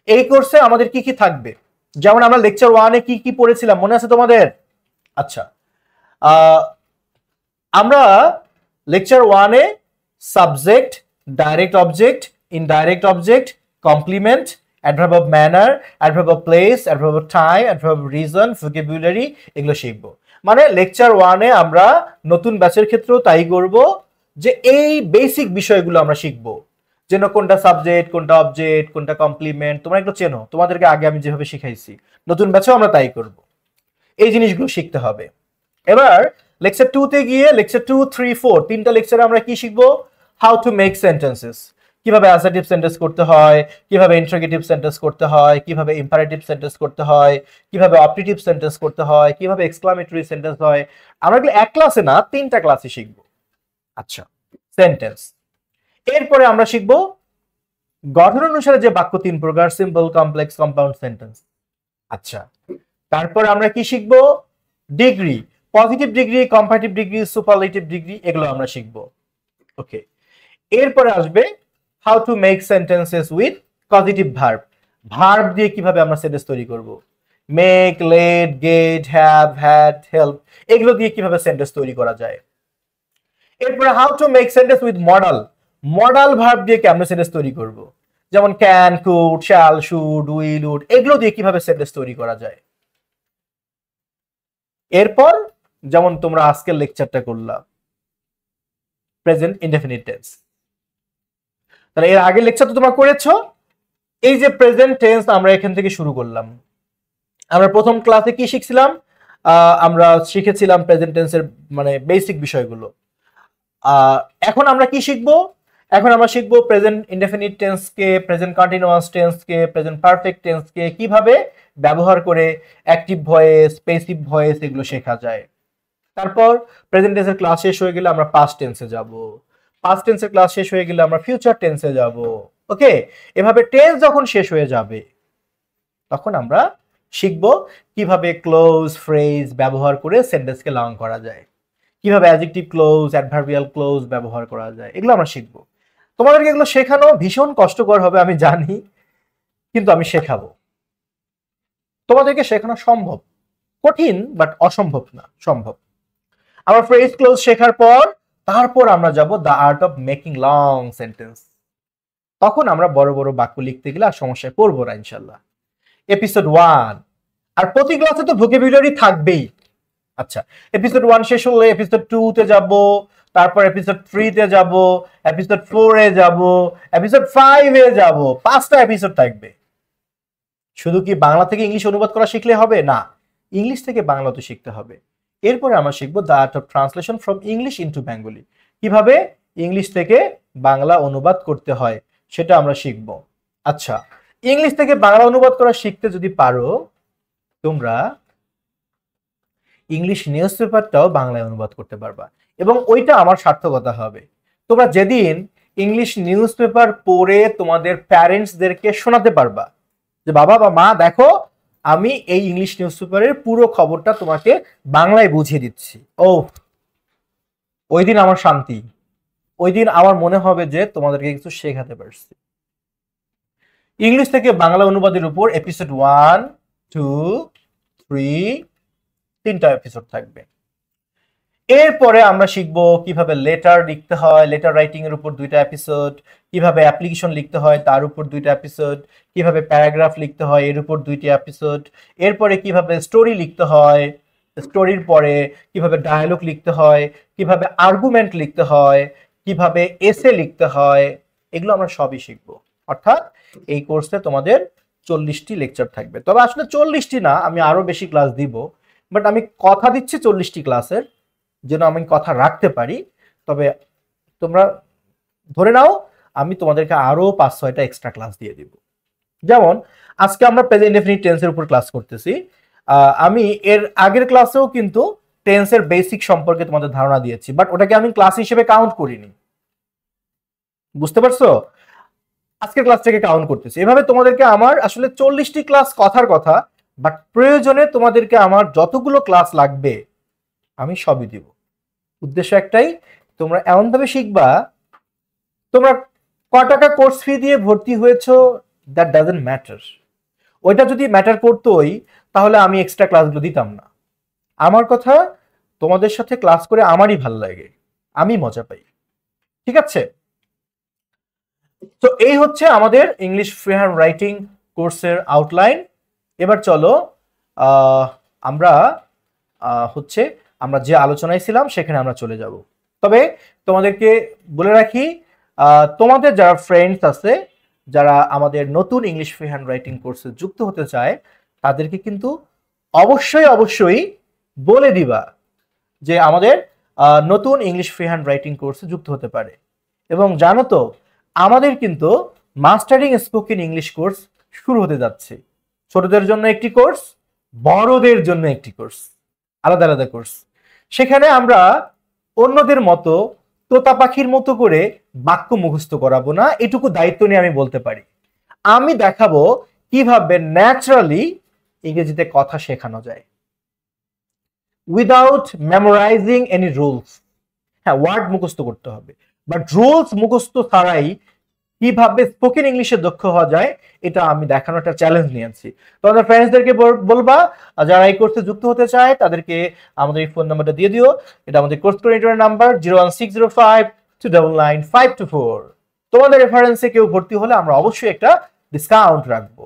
এই কোর্সে আমাদের কি কি থাকবে, যেমন আমরা লেকচার 1-এ কি কি পড়েছিলাম মনে আছে তোমাদের? আচ্ছা, আমরা লেকচার 1-এ subject, direct object, indirect object, complement, adverb of manner, adverb of place, adverb of time, adverb of reason, vocabulary, এগুলো শিখবো। মানে লেকচার 1-এ আমরা নতুন ব্যাচের ক্ষেত্রেও তাই করব, যে এই বেসিক বিষয়গুলো আমরা শিখবো, যেন কোনটা সাবজেক্ট, কোনটা অবজেক্ট, কোনটা কমপ্লিমেন্ট, তোমরা একটু চেনো। তোমাদেরকে আগে আমি যেভাবে শিখাইছি, নতুন ব্যাচেও আমরা তাই করব। এই জিনিসগুলো শিখতে হবে। এবার লেকচার 2-তে গিয়ে, লেকচার 2, 3, 4 তিনটা লেকচারে আমরা কি শিখবো? হাউ টু মেক সেন্টেন্সেস, কিভাবে অ্যাসার্টিভ সেন্টেন্স করতে হয়, কিভাবে ইন্টারোগেটিভ সেন্টেন্স করতে হয়, কিভাবে ইম্পারেটিভ সেন্টেন্স করতে হয়, কিভাবে অপটেটিভ সেন্টেন্স করতে হয়, কিভাবে এক্সক্লামেটরি সেন্টেন্স হয়। আমরা এগুলো এক ক্লাসে না, 3টা ক্লাসে শিখবো। আচ্ছা, সেন্টেন্স। এরপরে আমরা শিখবো গঠন অনুসারে যে বাক্য 3 প্রকার, সিম্পল, কমপ্লেক্স, কম্পাউন্ড সেন্টেন্স। আচ্ছা, তারপর আমরা কি শিখবো? Degree, positive degree, comparative degree, superlative degree, এগুলো আমরা শিখবো। ওকে, এরপরে আসবে how to make sentences with positive verb. Verb দিয়ে কিভাবে আমরা সেন্টেন্স তৈরি করব। Make, let, get, have, had, help, এগুলো দিয়ে কিভাবে সেন্টেন্স তৈরি করা যায়। এরপরে how to make sentence with modal. Modal verb দিয়ে কেমন সেন্টেন্স তৈরি করব, যেমন can, could, shall, should, will, would, এগুলো দিয়ে কিভাবে সেন্টেন্স তৈরি করা যায়। এরপর যেমন তোমরা আজকের লেকচারটা করলাম, প্রেজেন্ট ইনডেফিনিট টেন্স। তাহলে এর আগের লেকচার তো তোমরা করেছো। এই যে প্রেজেন্ট টেন্স আমরা এখান থেকে শুরু করলাম। আমরা প্রথম ক্লাসে কি শিখছিলাম? আমরা শিখেছিলাম প্রেজেন্ট টেন্সের মানে বেসিক বিষয়গুলো। এখন আমরা কি শিখবো? এখন আমরা শিখবো প্রেজেন্ট ইনডেফিনিট টেন্সকে, প্রেজেন্ট কন্টিনিউয়াস টেন্সকে, প্রেজেন্ট পারফেক্ট টেন্সকে কিভাবে ব্যবহার করে অ্যাক্টিভ ভয়েস, প্যাসিভ ভয়েস এগুলো শেখা যায়। তারপর প্রেজেন্ট টেন্সের ক্লাস শেষ হয়ে গেলে আমরা পাস্ট টেন্সে যাব, পাস্ট টেন্সের ক্লাস শেষ হয়ে গেলে আমরা ফিউচার টেন্সে যাব। ওকে, এভাবে টেন্স যখন শেষ হয়ে যাবে তখন আমরা শিখব কিভাবে ক্লোজ ফ্রেজ ব্যবহার করে সেন্টেন্সকে লং করা যায়, কিভাবে অ্যাডজেক্টিভ ক্লোজ, অ্যাডভার্বিয়াল ক্লোজ ব্যবহার করা যায়, এগুলো আমরা শিখব। তোমাদেরকে এগুলো শেখানো ভীষণ কষ্টকর হবে আমি জানি, কিন্তু আমি শেখাবো। তোমাদেরকে শেখানো সম্ভব, কঠিন বাট অসম্ভব না, সম্ভব। আমরা ফ্রেজ ক্লোজ শেখার পর তারপর আমরা যাব the art of making long sentence. তখন আমরা বড় বড় বাক্য লিখতে গেলে আর সমস্যায় পড়বো না ইনশাল্লাহ। এপিসোড 1, আর প্রতি ক্লাসে তো ভোকাবুলারি থাকবেই। আচ্ছা, এপিসোড 1 শেষ হলে এপিসোড 2 তে যাব, তারপর এপিসোড 3 তে যাব, এপিসোড 4 এ যাব, এপিসোড 5 এ যাব, 5টা এপিসোড থাকবে। শুধু কি বাংলা থেকে ইংলিশ অনুবাদ করা শিখলে হবে না, ইংলিশ থেকে বাংলা তো শিখতে হবে। এরপরে আমরা শিখবো the art of translation from English into Bengali, কিভাবে ইংলিশ থেকে বাংলা অনুবাদ করতে হয় সেটা আমরা শিখব। আচ্ছা, ইংলিশ থেকে বাংলা অনুবাদ করা শিখতে যদি পারো তোমরা ইংলিশ নিউজ পেপারটাও বাংলায় অনুবাদ করতে পারবা, এবং ওইটা আমার সার্থকতা হবে। তোমরা যেদিন ইংলিশ নিউজ পেপার পড়ে তোমাদের প্যারেন্টসদেরকে শোনাতে পারবা যে বাবা বা মা দেখো আমি এই ইংলিশ নিউজ পেপারের পুরো খবরটা তোমাকে বাংলায় বুঝিয়ে দিচ্ছি, ও ওই দিন আমার শান্তি, ওই দিন আমার মনে হবে যে তোমাদেরকে কিছু শেখাতে পারছি। ইংলিশ থেকে বাংলা অনুবাদের উপর এপিসোড 1, 2, 3 3টা এপিসোড থাকবে। এরপরে আমরা শিখবো কিভাবে লেটার লিখতে হয়, লেটার রাইটিং এর উপর 2টা এপিসোড, কিভাবে অ্যাপ্লিকেশন লিখতে হয় তার উপর 2টা এপিসোড, কিভাবে প্যারাগ্রাফ লিখতে হয় এর উপর 2টি এপিসোড, এরপরে কিভাবে স্টোরি লিখতে হয়, স্টোরির পরে কিভাবে ডায়ালগ লিখতে হয়, কিভাবে আর্গুমেন্ট লিখতে হয়, কিভাবে এসে লিখতে হয়, এগুলো আমরা সবই শিখবো। অর্থাৎ এই কোর্সে তোমাদের 40টি লেকচার থাকবে। তবে আসলে 40টি না, আমি আরো বেশি ক্লাস দিব, বাট আমি কথা দিচ্ছি 40টি ক্লাসের যেন আমি কথা রাখতে পারি। তবে তোমরা ধরে নাও আমি তোমাদেরকে আরো 5-6টা এক্সট্রা ক্লাস দিয়ে দিব। যেমন আজকে আমরা প্রেজেন্ট ইনডেফিনিট টেন্সের উপর ক্লাস করতেছি, আমি এর আগের ক্লাসেও কিন্তু টেন্সের বেসিক সম্পর্কে তোমাদের ধারণা দিয়েছি, বাট ওটাকে আমি ক্লাস হিসেবে কাউন্ট করিনি, বুঝতে পারছো? আজকের ক্লাস থেকে কাউন্ট করতেছি। এভাবে তোমাদেরকে আমার আসলে 40টি ক্লাস কথার কথা, বাট প্রয়োজনে তোমাদেরকে আমার যতগুলো ক্লাস লাগবে আমি সবই দিব। উদ্দেশ্য একটাই, তোমরা এমনভাবে শিখবা, তোমরা ক টাকা কোর্স ফি দিয়ে ভর্তি হয়েছো দ্যাট ডাজন্ট ম্যাটার। ওইটা যদি ম্যাটার করতোই তাহলে আমি এক্সট্রা ক্লাসগুলো দিতাম না। আমার কথা, তোমাদের সাথে ক্লাস করে আমারই ভালো লাগে, আমি মজা পাই, ঠিক আছে? তো এই হচ্ছে আমাদের ইংলিশ ফ্রি হ্যান্ড রাইটিং কোর্সের আউটলাইন। এবার চলো আমরা আমরা যে আলোচনায় ছিলাম সেখানে আমরা চলে যাব। তবে তোমাদেরকে বলে রাখি, তোমাদের যারা ফ্রেন্ডস আছে যারা আমাদের নতুন ইংলিশ ফ্রি হ্যান্ড রাইটিং কোর্সে যুক্ত হতে চায় তাদেরকে কিন্তু অবশ্যই বলে দিবা যে আমাদের নতুন ইংলিশ ফ্রি হ্যান্ড রাইটিং কোর্সে যুক্ত হতে পারে। এবং জানো তো আমাদের কিন্তু মাস্টারিং স্পোকেন ইংলিশ কোর্স শুরু হতে যাচ্ছে। ছোটদের জন্য একটি কোর্স, বড়দের জন্য একটি কোর্স, আলাদা আলাদা কোর্স। সেখানে আমরা অন্যদের মতো তোতা পাখির মতো করে বাক্য মুখস্থ করাবো না, এটুকু দায়িত্ব নিয়ে আমি বলতে পারি। আমি দেখাবো কিভাবে ন্যাচারালি ইংরেজিতে কথা শেখানো যায় উইদাউট মেমোরাইজিং এনি রুলস। হ্যাঁ, ওয়ার্ড মুখস্থ করতে হবে, বাট রুলস মুখস্থ ছাড়াই কিভাবে স্পোকেন ইংলিশে দক্ষ হওয়া যায় এটা আমি দেখানোর একটা চ্যালেঞ্জ নিয়েছি। তোমাদের ফ্রেন্ডসদেরকে বলবা যারা এই কোর্সে যুক্ত হতে চায় তাদেরকে আমাদের এই ফোন নাম্বারটা দিয়ে দিও। এটা আমাদের কোর্স কোঅর্ডিনেটরের নাম্বার 01605299524। তোমাদের রেফারেন্সে কেউ ভর্তি হলে আমরা অবশ্যই একটা ডিসকাউন্ট রাখবো।